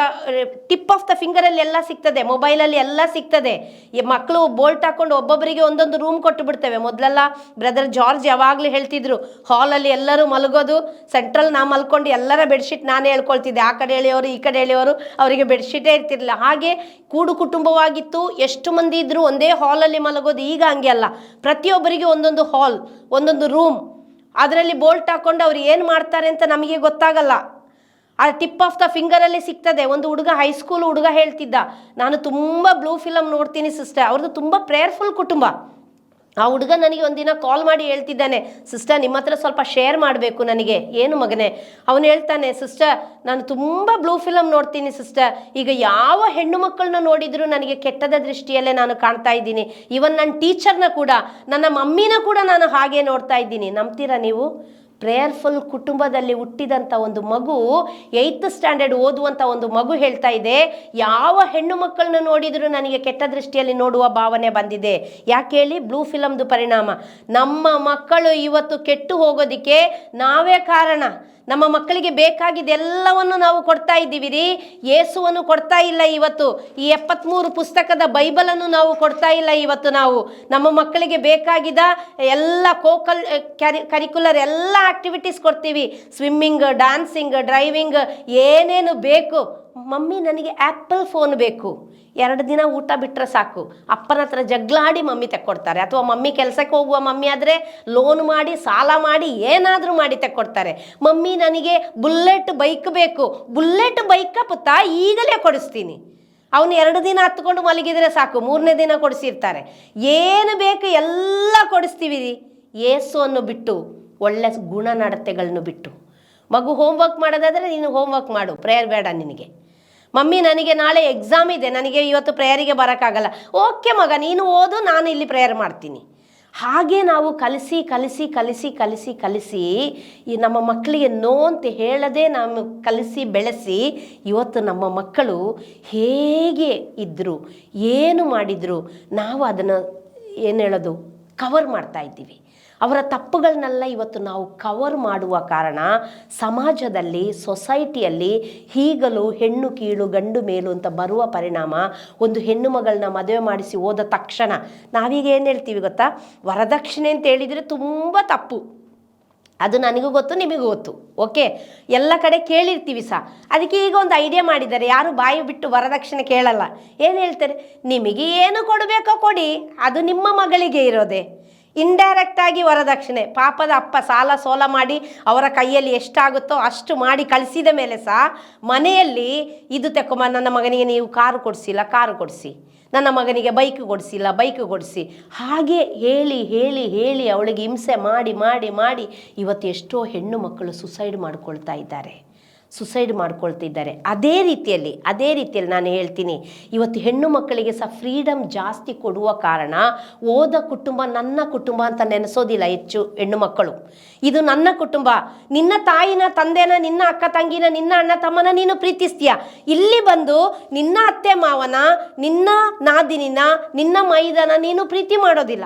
ಟಿಪ್ ಆಫ್ ದ ಫಿಂಗರಲ್ಲಿ ಎಲ್ಲ ಸಿಗ್ತದೆ, ಮೊಬೈಲಲ್ಲಿ ಎಲ್ಲ ಸಿಗ್ತದೆ. ಈ ಮಕ್ಕಳು ಬೋಲ್ಟ್ ಹಾಕೊಂಡು ಒಬ್ಬೊಬ್ಬರಿಗೆ ಒಂದೊಂದು ರೂಮ್ ಕೊಟ್ಟು ಬಿಡ್ತೇವೆ. ಮೊದಲೆಲ್ಲ ಬ್ರದರ್ ಜಾರ್ಜ್ ಯಾವಾಗಲೂ ಹೇಳ್ತಿದ್ರು, ಹಾಲಲ್ಲಿ ಎಲ್ಲರೂ ಮಲಗೋದು, ಸೆಂಟ್ರಲ್ ನಾ ಮಲ್ಕೊಂಡು ಎಲ್ಲರ ಬೆಡ್ಶೀಟ್ ನಾನೇ ಹೇಳ್ಕೊಳ್ತಿದ್ದೆ. ಆ ಕಡೆ ಎಳೆಯೋರು ಈ ಕಡೆ ಎಳೆಯೋರು, ಅವರಿಗೆ ಬೆಡ್ಶೀಟೇ ಇರ್ತಿರ್ಲಿಲ್ಲ. ಹಾಗೆ ಕೂಡು ಕುಟುಂಬವಾಗಿತ್ತು, ಎಷ್ಟು ಮಂದಿ ಇದ್ದರೂ ಒಂದೇ ಹಾಲಲ್ಲಿ ಮಲಗೋದು. ಈಗ ಹಂಗೆ ಅಲ್ಲ, ಪ್ರತಿಯೊಬ್ಬರಿಗೆ ಒಂದೊಂದು ಹಾಲ್, ಒಂದೊಂದು ರೂಮ್, ಅದರಲ್ಲಿ ಬೋಲ್ಟ್ ಹಾಕೊಂಡು ಅವ್ರು ಏನು ಮಾಡ್ತಾರೆ ಅಂತ ನಮಗೆ ಗೊತ್ತಾಗಲ್ಲ. ಆ ಟಿಪ್ ಆಫ್ ದ ಫಿಂಗರಲ್ಲಿ ಸಿಗ್ತದೆ. ಒಂದು ಹುಡುಗ, ಹೈಸ್ಕೂಲ್ ಹುಡುಗ ಹೇಳ್ತಿದ್ದ, ನಾನು ತುಂಬ ಬ್ಲೂ ಫಿಲಮ್ ನೋಡ್ತೀನಿ ಸಿಸ್ಟರ್. ಅವ್ರದ್ದು ತುಂಬ ಪ್ರೇಯರ್ಫುಲ್ ಕುಟುಂಬ. ಆ ಹುಡುಗ ನನಗೆ ಒಂದಿನ ಕಾಲ್ ಮಾಡಿ ಹೇಳ್ತಿದ್ದಾನೆ, ಸಿಸ್ಟರ್ ನಿಮ್ಮ ಹತ್ರ ಸ್ವಲ್ಪ ಶೇರ್ ಮಾಡಬೇಕು ನನಗೆ. ಏನು ಮಗನೇ? ಅವನು ಹೇಳ್ತಾನೆ, ಸಿಸ್ಟರ್ ನಾನು ತುಂಬ ಬ್ಲೂ ಫಿಲಮ್ ನೋಡ್ತೀನಿ ಸಿಸ್ಟರ್. ಈಗ ಯಾವ ಹೆಣ್ಣು ಮಕ್ಕಳನ್ನ ನೋಡಿದರೂ ನನಗೆ ಕೆಟ್ಟದ ದೃಷ್ಟಿಯಲ್ಲೇ ನಾನು ಕಾಣ್ತಾ ಇದ್ದೀನಿ. ಇವನ್ ನನ್ನ ಟೀಚರ್ನ ಕೂಡ, ನನ್ನ ಮಮ್ಮಿನ ಕೂಡ ನಾನು ಹಾಗೆ ನೋಡ್ತಾ ಇದ್ದೀನಿ. ನಂಬ್ತೀರಾ ನೀವು? ಪ್ರೇಯರ್ಫುಲ್ ಕುಟುಂಬದಲ್ಲಿ ಹುಟ್ಟಿದಂಥ ಒಂದು ಮಗು, 8th ಸ್ಟ್ಯಾಂಡರ್ಡ್ ಓದುವಂಥ ಒಂದು ಮಗು ಹೇಳ್ತಾ ಇದೆ, ಯಾವ ಹೆಣ್ಣು ಮಕ್ಕಳನ್ನ ನೋಡಿದರೂ ನನಗೆ ಕೆಟ್ಟ ದೃಷ್ಟಿಯಲ್ಲಿ ನೋಡುವ ಭಾವನೆ ಬಂದಿದೆ. ಯಾಕೆ ಹೇಳಿ? ಬ್ಲೂ ಫಿಲಮ್ದು ಪರಿಣಾಮ. ನಮ್ಮ ಮಕ್ಕಳು ಇವತ್ತು ಕೆಟ್ಟು ಹೋಗೋದಕ್ಕೆ ನಾವೇ ಕಾರಣ. ನಮ್ಮ ಮಕ್ಕಳಿಗೆ ಬೇಕಾಗಿದ್ದೆಲ್ಲವನ್ನು ನಾವು ಕೊಡ್ತಾ ಇದ್ದೀವಿ ರೀ. ಯೇಸುವನ್ನು ಕೊಡ್ತಾ ಇಲ್ಲ ಇವತ್ತು. ಈ 73 ಪುಸ್ತಕದ ಬೈಬಲನ್ನು ನಾವು ಕೊಡ್ತಾ ಇಲ್ಲ ಇವತ್ತು. ನಾವು ನಮ್ಮ ಮಕ್ಕಳಿಗೆ ಬೇಕಾಗಿದ್ದ ಎಲ್ಲ ಕರಿಕ್ಯುಲರ್ ಎಲ್ಲ ಆಕ್ಟಿವಿಟೀಸ್ ಕೊಡ್ತೀವಿ. ಸ್ವಿಮ್ಮಿಂಗ್, ಡ್ಯಾನ್ಸಿಂಗ್, ಡ್ರೈವಿಂಗ್, ಏನೇನು ಬೇಕು. ಮಮ್ಮಿ ನನಗೆ ಆ್ಯಪಲ್ ಫೋನ್ ಬೇಕು. 2 ದಿನ ಊಟ ಬಿಟ್ಟರೆ ಸಾಕು, ಅಪ್ಪನ ಹತ್ರ ಜಗ್ಲಾಡಿ ಮಮ್ಮಿ ತೆಕ್ಕೊಡ್ತಾರೆ. ಅಥವಾ ಮಮ್ಮಿ ಕೆಲಸಕ್ಕೆ ಹೋಗುವ ಮಮ್ಮಿ ಆದರೆ ಲೋನ್ ಮಾಡಿ, ಸಾಲ ಮಾಡಿ, ಏನಾದರೂ ಮಾಡಿ ತೆಕ್ಕೊಡ್ತಾರೆ. ಮಮ್ಮಿ ನನಗೆ ಬುಲ್ಲೆಟ್ ಬೈಕ್ ಬೇಕು. ಬುಲ್ಲೆಟ್ ಬೈಕ ಪುತ್ತ ಈಗಲೇ ಕೊಡಿಸ್ತೀನಿ. ಅವನು 2 ದಿನ ಹತ್ಕೊಂಡು ಮಲಗಿದರೆ ಸಾಕು, 3ನೇ ದಿನ ಕೊಡಿಸಿರ್ತಾರೆ. ಏನು ಬೇಕು ಎಲ್ಲ ಕೊಡಿಸ್ತೀವಿ. ಯೇಸುವನ್ನು ಬಿಟ್ಟು, ಒಳ್ಳೆ ಗುಣನಡತೆಗಳನ್ನು ಬಿಟ್ಟು. ಮಗು ಹೋಮ್ವರ್ಕ್ ಮಾಡೋದಾದರೆ ನೀನು ಹೋಮ್ವರ್ಕ್ ಮಾಡು, ಪ್ರೇಯರ್ ಬೇಡ ನಿನಗೆ. ಮಮ್ಮಿ ನನಗೆ ನಾಳೆ ಎಕ್ಸಾಮ್ ಇದೆ, ನನಗೆ ಇವತ್ತು ಪ್ರೇಯರಿಗೆ ಬರೋಕ್ಕಾಗಲ್ಲ. ಓಕೆ ಮಗ, ನೀನು ಓದು, ನಾನು ಇಲ್ಲಿ ಪ್ರೇಯರ್ ಮಾಡ್ತೀನಿ. ಹಾಗೆ ನಾವು ಕಲಿಸಿ ಕಲಿಸಿ ಕಲಿಸಿ ಕಲಿಸಿ ಕಲಿಸಿ ಈ ನಮ್ಮ ಮಕ್ಕಳಿಗೆ ನೋ ಅಂತ ಹೇಳದೆ ನಾವು ಕಲಿಸಿ ಬೆಳೆಸಿ, ಇವತ್ತು ನಮ್ಮ ಮಕ್ಕಳು ಹೇಗೆ ಇದ್ದರು, ಏನು ಮಾಡಿದರು, ನಾವು ಅದನ್ನು ಏನು ಹೇಳೋದು ಕವರ್ ಮಾಡ್ತಾ ಇದ್ದೀವಿ. ಅವರ ತಪ್ಪುಗಳನ್ನೆಲ್ಲ ಇವತ್ತು ನಾವು ಕವರ್ ಮಾಡುವ ಕಾರಣ ಸಮಾಜದಲ್ಲಿ, ಸೊಸೈಟಿಯಲ್ಲಿ ಈಗಲೂ ಹೆಣ್ಣು ಕೀಳು ಗಂಡು ಮೇಲು ಅಂತ ಬರುವ ಪರಿಣಾಮ. ಒಂದು ಹೆಣ್ಣು ಮಗಳನ್ನ ಮದುವೆ ಮಾಡಿಸಿ ಹೋದ ತಕ್ಷಣ ನಾವೀಗ ಏನು ಹೇಳ್ತೀವಿ ಗೊತ್ತಾ, ವರದಕ್ಷಿಣೆ ಅಂತ ಹೇಳಿದರೆ ತುಂಬ ತಪ್ಪು. ಅದು ನನಗೂ ಗೊತ್ತು, ನಿಮಗೂ ಗೊತ್ತು. ಓಕೆ, ಎಲ್ಲ ಕಡೆ ಕೇಳಿರ್ತೀವಿ ಸಹ. ಅದಕ್ಕೆ ಈಗ ಒಂದು ಐಡಿಯಾ ಮಾಡಿದ್ದಾರೆ, ಯಾರು ಬಾಯಿ ಬಿಟ್ಟು ವರದಕ್ಷಿಣೆ ಕೇಳಲ್ಲ. ಏನು ಹೇಳ್ತಾರೆ, ನಿಮಗೆ ಏನು ಕೊಡಬೇಕೋ ಕೊಡಿ, ಅದು ನಿಮ್ಮ ಮಗಳಿಗೆ ಇರೋದೆ. ಇಂಡೈರೆಕ್ಟ್ ಆಗಿ ವರದಕ್ಷಿಣೆ. ಪಾಪದ ಅಪ್ಪ ಸಾಲ ಸೋಲ ಮಾಡಿ ಅವರ ಕೈಯಲ್ಲಿ ಎಷ್ಟಾಗುತ್ತೋ ಅಷ್ಟು ಮಾಡಿ ಕಳಿಸಿದ ಮೇಲೆ ಸಹ ಮನೆಯಲ್ಲಿ ಇದು ತೆಕ್ಕೊಂಬ, ನನ್ನ ಮಗನಿಗೆ ನೀವು ಕಾರು ಕೊಡಿಸಿಲ್ಲ, ಕಾರು ಕೊಡಿಸಿ, ನನ್ನ ಮಗನಿಗೆ ಬೈಕ್ ಕೊಡಿಸಿಲ್ಲ, ಬೈಕ್ ಕೊಡಿಸಿ. ಹಾಗೆ ಹೇಳಿ ಹೇಳಿ ಹೇಳಿ ಅವಳಿಗೆ ಹಿಂಸೆ ಮಾಡಿ ಮಾಡಿ ಮಾಡಿ ಇವತ್ತು ಎಷ್ಟೋ ಹೆಣ್ಣು ಮಕ್ಕಳು ಸುಸೈಡ್ ಮಾಡ್ಕೊಳ್ತಾ ಇದ್ದಾರೆ. ಅದೇ ರೀತಿಯಲ್ಲಿ ನಾನು ಹೇಳ್ತೀನಿ, ಇವತ್ತು ಹೆಣ್ಣು ಮಕ್ಕಳಿಗೆ ಸಹ ಫ್ರೀಡಮ್ ಜಾಸ್ತಿ ಕೊಡುವ ಕಾರಣ ಓದ ಕುಟುಂಬ ನನ್ನ ಕುಟುಂಬ ಅಂತ ನೆನೆಸೋದಿಲ್ಲ ಹೆಚ್ಚು ಹೆಣ್ಣು ಮಕ್ಕಳು. ಇದು ನನ್ನ ಕುಟುಂಬ. ನಿನ್ನ ತಾಯಿನ, ತಂದೆನ, ನಿನ್ನ ಅಕ್ಕ ತಂಗಿನ, ನಿನ್ನ ಅಣ್ಣ ತಮ್ಮನ ನೀನು ಪ್ರೀತಿಸ್ತೀಯ. ಇಲ್ಲಿ ಬಂದು ನಿನ್ನ ಅತ್ತೆ ಮಾವನ, ನಿನ್ನ ನಾದಿನಿನ, ನಿನ್ನ ಮೈದನ ನೀನು ಪ್ರೀತಿ ಮಾಡೋದಿಲ್ಲ.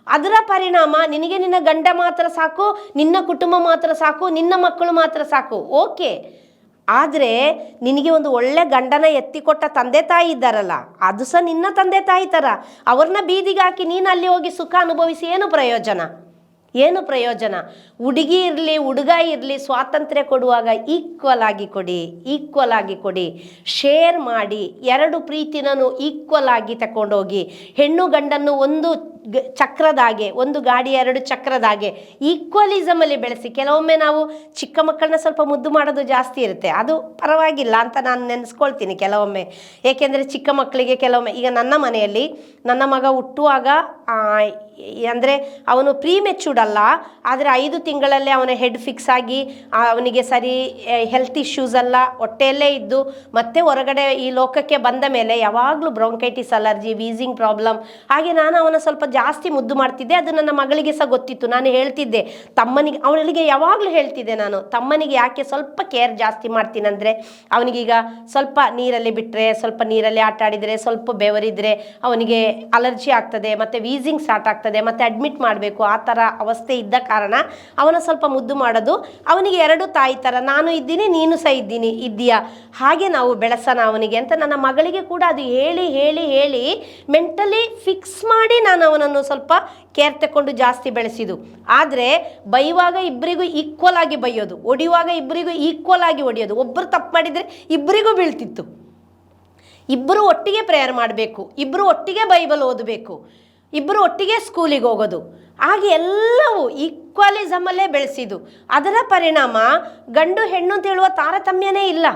ಅದರ ಪರಿಣಾಮ ನಿನಗೆ ನಿನ್ನ ಗಂಡ ಮಾತ್ರ ಸಾಕು, ನಿನ್ನ ಕುಟುಂಬ ಮಾತ್ರ ಸಾಕು, ನಿನ್ನ ಮಕ್ಕಳು ಮಾತ್ರ ಸಾಕು. ಓಕೆ, ಆದರೆ ನಿನಗೆ ಒಂದು ಒಳ್ಳೆ ಗಂಡನ ಎತ್ತಿಕೊಟ್ಟ ತಂದೆ ತಾಯಿ ಇದ್ದಾರಲ್ಲ, ಅದು ಸಹ ನಿನ್ನ ತಂದೆ ತಾಯಿ ಥರ. ಅವ್ರನ್ನ ಬೀದಿಗೆ ಹಾಕಿ ನೀನು ಅಲ್ಲಿ ಹೋಗಿ ಸುಖ ಅನುಭವಿಸಿ ಏನು ಪ್ರಯೋಜನ? ಹುಡುಗಿ ಇರಲಿ ಹುಡುಗ ಇರಲಿ, ಸ್ವಾತಂತ್ರ್ಯ ಕೊಡುವಾಗ ಈಕ್ವಲ್ ಆಗಿ ಕೊಡಿ, ಶೇರ್ ಮಾಡಿ, 2 ಪ್ರೀತಿನೂ ಈಕ್ವಲ್ ಆಗಿ ತಗೊಂಡೋಗಿ. ಹೆಣ್ಣು ಗಂಡನ್ನು ಒಂದು ಚಕ್ರದಾಗೆ, ಒಂದು ಗಾಡಿ 2 ಚಕ್ರದಾಗೆ ಈಕ್ವಲಿಸಮಲ್ಲಿ ಬೆಳೆಸಿ. ಕೆಲವೊಮ್ಮೆ ನಾವು ಚಿಕ್ಕ ಮಕ್ಕಳನ್ನ ಸ್ವಲ್ಪ ಮುದ್ದು ಮಾಡೋದು ಜಾಸ್ತಿ ಇರುತ್ತೆ, ಅದು ಪರವಾಗಿಲ್ಲ ಅಂತ ನಾನು ನೆನೆಸ್ಕೊಳ್ತೀನಿ ಕೆಲವೊಮ್ಮೆ. ಏಕೆಂದರೆ ಚಿಕ್ಕ ಮಕ್ಕಳಿಗೆ ಕೆಲವೊಮ್ಮೆ, ಈಗ ನನ್ನ ಮನೆಯಲ್ಲಿ ನನ್ನ ಮಗ ಹುಟ್ಟುವಾಗ ಅಂದರೆ ಅವನು ಪ್ರೀ ಮೆಚೂರ್ಡ್ ಅಲ್ಲ, ಆದರೆ 5 ತಿಂಗಳಲ್ಲೇ ಅವನ ಹೆಡ್ ಫಿಕ್ಸ್ ಆಗಿ ಅವನಿಗೆ ಸರಿ ಹೆಲ್ತ್ ಇಶ್ಯೂಸ್ ಅಲ್ಲ, ಹೊಟ್ಟೆಯಲ್ಲೇ ಇದ್ದು ಮತ್ತೆ ಹೊರಗಡೆ ಈ ಲೋಕಕ್ಕೆ ಬಂದ ಮೇಲೆ ಯಾವಾಗಲೂ ಬ್ರೊಂಕೈಟಿಸ್, ಅಲರ್ಜಿ, ವೀಸಿಂಗ್ ಪ್ರಾಬ್ಲಮ್. ಹಾಗೆ ನಾನು ಅವನ ಸ್ವಲ್ಪ ಜಾಸ್ತಿ ಮುದ್ದು ಮಾಡ್ತಿದ್ದೆ. ಅದು ನನ್ನ ಮಗಳಿಗೆ ಸಹ ಗೊತ್ತಿತ್ತು. ನಾನು ಹೇಳ್ತಿದ್ದೆ ತಮ್ಮನಿಗೆ, ಅವಳಿಗೆ ಯಾವಾಗಲೂ ಹೇಳ್ತಿದ್ದೆ ನಾನು, ತಮ್ಮನಿಗೆ ಯಾಕೆ ಸ್ವಲ್ಪ ಕೇರ್ ಜಾಸ್ತಿ ಮಾಡ್ತೀನಂದರೆ ಅವನಿಗೀಗ ಸ್ವಲ್ಪ ನೀರಲ್ಲಿ ಬಿಟ್ಟರೆ, ಸ್ವಲ್ಪ ನೀರಲ್ಲಿ ಆಟ ಆಡಿದರೆ, ಸ್ವಲ್ಪ ಬೆವರಿದ್ರೆ ಅವನಿಗೆ ಅಲರ್ಜಿ ಆಗ್ತದೆ, ಮತ್ತು ವೀಸಿಂಗ್ ಸ್ಟಾರ್ಟ್ ಆಗ್ತದೆ, ಮತ್ತು ಅಡ್ಮಿಟ್ ಮಾಡಬೇಕು, ಆ ಥರ ಅವಸ್ಥೆ ಇದ್ದ ಕಾರಣ ಅವನ ಸ್ವಲ್ಪ ಮುದ್ದು ಮಾಡೋದು. ಅವನಿಗೆ 2 ತಾಯಿ ಥರ, ನಾನು ಇದ್ದೀನಿ, ನೀನು ಸಹ ಇದೆಯಾ, ಹಾಗೆ ನಾವು ಬೆಳೆಸೋಣ ಅವನಿಗೆ ಅಂತ ನನ್ನ ಮಗಳಿಗೆ ಕೂಡ ಅದು ಹೇಳಿ ಹೇಳಿ ಹೇಳಿ ಮೆಂಟಲಿ ಫಿಕ್ಸ್ ಮಾಡಿ ನಾನು ಅವನನ್ನು ಸ್ವಲ್ಪ ಕೇರ್ ತಗೊಂಡು ಜಾಸ್ತಿ ಬೆಳೆಸಿದ್ದು. ಆದರೆ ಬೈಯುವಾಗ ಇಬ್ಬರಿಗೂ ಈಕ್ವಲ್ ಆಗಿ ಬೈಯೋದು, ಹೊಡೆಯುವಾಗ ಇಬ್ಬರಿಗೂ ಈಕ್ವಲ್ ಆಗಿ ಹೊಡೆಯೋದು. ಒಬ್ಬರು ತಪ್ಪು ಮಾಡಿದರೆ ಇಬ್ಬರಿಗೂ ಬೀಳ್ತಿತ್ತು. ಇಬ್ಬರು ಒಟ್ಟಿಗೆ ಪ್ರೇಯರ್ ಮಾಡಬೇಕು, ಇಬ್ಬರು ಒಟ್ಟಿಗೆ ಬೈಬಲ್ ಓದಬೇಕು, ಇಬ್ಬರು ಒಟ್ಟಿಗೆ ಸ್ಕೂಲಿಗೆ ಹೋಗೋದು. ಹಾಗೆ ಎಲ್ಲವೂ ಈಕ್ವಲಿಸಮಲ್ಲೇ ಬೆಳೆಸಿದ್ದು. ಅದರ ಪರಿಣಾಮ ಗಂಡು ಹೆಣ್ಣು ಅಂತ ಹೇಳುವ ತಾರತಮ್ಯನೇ ಇಲ್ಲ.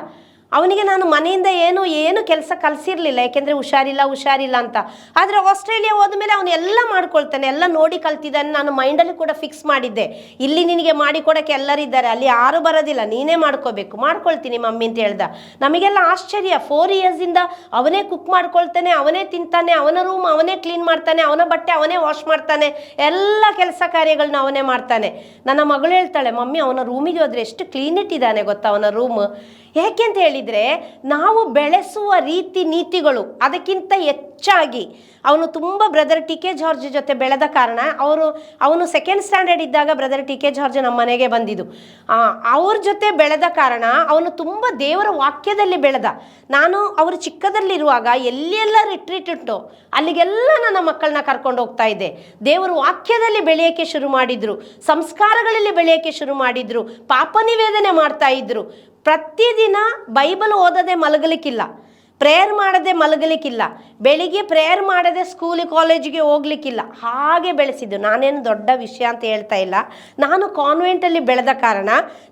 ಅವನಿಗೆ ನಾನು ಮನೆಯಿಂದ ಏನು ಕೆಲಸ ಕಲಿಸಿರಲಿಲ್ಲ, ಯಾಕೆಂದರೆ ಹುಷಾರಿಲ್ಲ ಅಂತ. ಆದರೆ ಆಸ್ಟ್ರೇಲಿಯಾ ಹೋದ್ಮೇಲೆ ಅವನು ಎಲ್ಲ ಮಾಡ್ಕೊಳ್ತಾನೆ, ಎಲ್ಲ ನೋಡಿ ಕಲ್ತಿದ್ದಾನೆ. ನಾನು ಮೈಂಡಲ್ಲಿ ಕೂಡ ಫಿಕ್ಸ್ ಮಾಡಿದ್ದೆ, ಇಲ್ಲಿ ನಿನಗೆ ಮಾಡಿಕೊಡೋಕ್ಕೆ ಎಲ್ಲರಿದ್ದಾರೆ, ಅಲ್ಲಿ ಯಾರು ಬರೋದಿಲ್ಲ, ನೀನೇ ಮಾಡ್ಕೋಬೇಕು. ಮಾಡ್ಕೊಳ್ತೀನಿ ಮಮ್ಮಿ ಅಂತ ಹೇಳ್ದ. ನಮಗೆಲ್ಲ ಆಶ್ಚರ್ಯ. 4 ಇಯರ್ಸಿಂದ ಅವನೇ ಕುಕ್ ಮಾಡ್ಕೊಳ್ತಾನೆ, ಅವನೇ ತಿಂತಾನೆ, ಅವನ ರೂಮ್ ಅವನೇ ಕ್ಲೀನ್ ಮಾಡ್ತಾನೆ, ಅವನ ಬಟ್ಟೆ ಅವನೇ ವಾಶ್ ಮಾಡ್ತಾನೆ, ಎಲ್ಲ ಕೆಲಸ ಕಾರ್ಯಗಳನ್ನ ಅವನೇ ಮಾಡ್ತಾನೆ. ನನ್ನ ಮಗಳು ಹೇಳ್ತಾಳೆ, ಮಮ್ಮಿ ಅವನ ರೂಮಿಗೆ ಹೋದರೆ ಎಷ್ಟು ಕ್ಲೀನ್ ಇಟ್ಟಿದ್ದಾನೆ ಗೊತ್ತಾ ಅವನ ರೂಮ್. ಏಕೆ ಅಂತ ಹೇಳಿದರೆ ನಾವು ಬೆಳೆಸುವ ರೀತಿ ನೀತಿಗಳು ಅದಕ್ಕಿಂತ ಹೆಚ್ಚಾಗಿ ಅವನು ತುಂಬ ಬ್ರದರ್ ಟಿ ಕೆ ಜಾರ್ಜ್ ಜೊತೆ ಬೆಳೆದ ಕಾರಣ ಅವನು 2nd ಸ್ಟ್ಯಾಂಡರ್ಡ್ ಇದ್ದಾಗ ಬ್ರದರ್ ಟಿ ಕೆ ಜಾರ್ಜ್ ನಮ್ಮ ಮನೆಗೆ ಬಂದಿದ್ದು. ಅವ್ರ ಜೊತೆ ಬೆಳೆದ ಕಾರಣ ಅವನು ತುಂಬ ದೇವರ ವಾಕ್ಯದಲ್ಲಿ ಬೆಳೆದ. ನಾನು ಅವರು ಚಿಕ್ಕದಲ್ಲಿರುವಾಗ ಎಲ್ಲೆಲ್ಲ ರಿಟ್ರೀಟ್ ಉಂಟು ಅಲ್ಲಿಗೆಲ್ಲ ನನ್ನ ಮಕ್ಕಳನ್ನ ಕರ್ಕೊಂಡು ಹೋಗ್ತಾ ಇದ್ದೆ. ದೇವರ ವಾಕ್ಯದಲ್ಲಿ ಬೆಳೆಯೋಕ್ಕೆ ಶುರು ಮಾಡಿದ್ರು, ಸಂಸ್ಕಾರಗಳಲ್ಲಿ ಬೆಳೆಯೋಕ್ಕೆ ಶುರು ಮಾಡಿದ್ರು, ಪಾಪ ನಿವೇದನೆ ಮಾಡ್ತಾ ಇದ್ರು. ಪ್ರತಿದಿನ ಬೈಬಲ್ ಓದದೆ ಮಲಗಲಿಕ್ಕಿಲ್ಲ, ಪ್ರೇಯರ್ ಮಾಡದೆ ಮಲಗಲಿಕ್ಕಿಲ್ಲ, ಬೆಳಿಗ್ಗೆ ಪ್ರೇಯರ್ ಮಾಡದೆ ಸ್ಕೂಲಿಗೆ ಕಾಲೇಜಿಗೆ ಹೋಗ್ಲಿಕ್ಕಿಲ್ಲ. ಹಾಗೆ ಬೆಳೆಸಿದ್ದು. ನಾನೇನು ದೊಡ್ಡ ವಿಷಯ ಅಂತ ಹೇಳ್ತಾ ಇಲ್ಲ. ನಾನು ಕಾನ್ವೆಂಟಲ್ಲಿ ಬೆಳೆದ ಕಾರಣ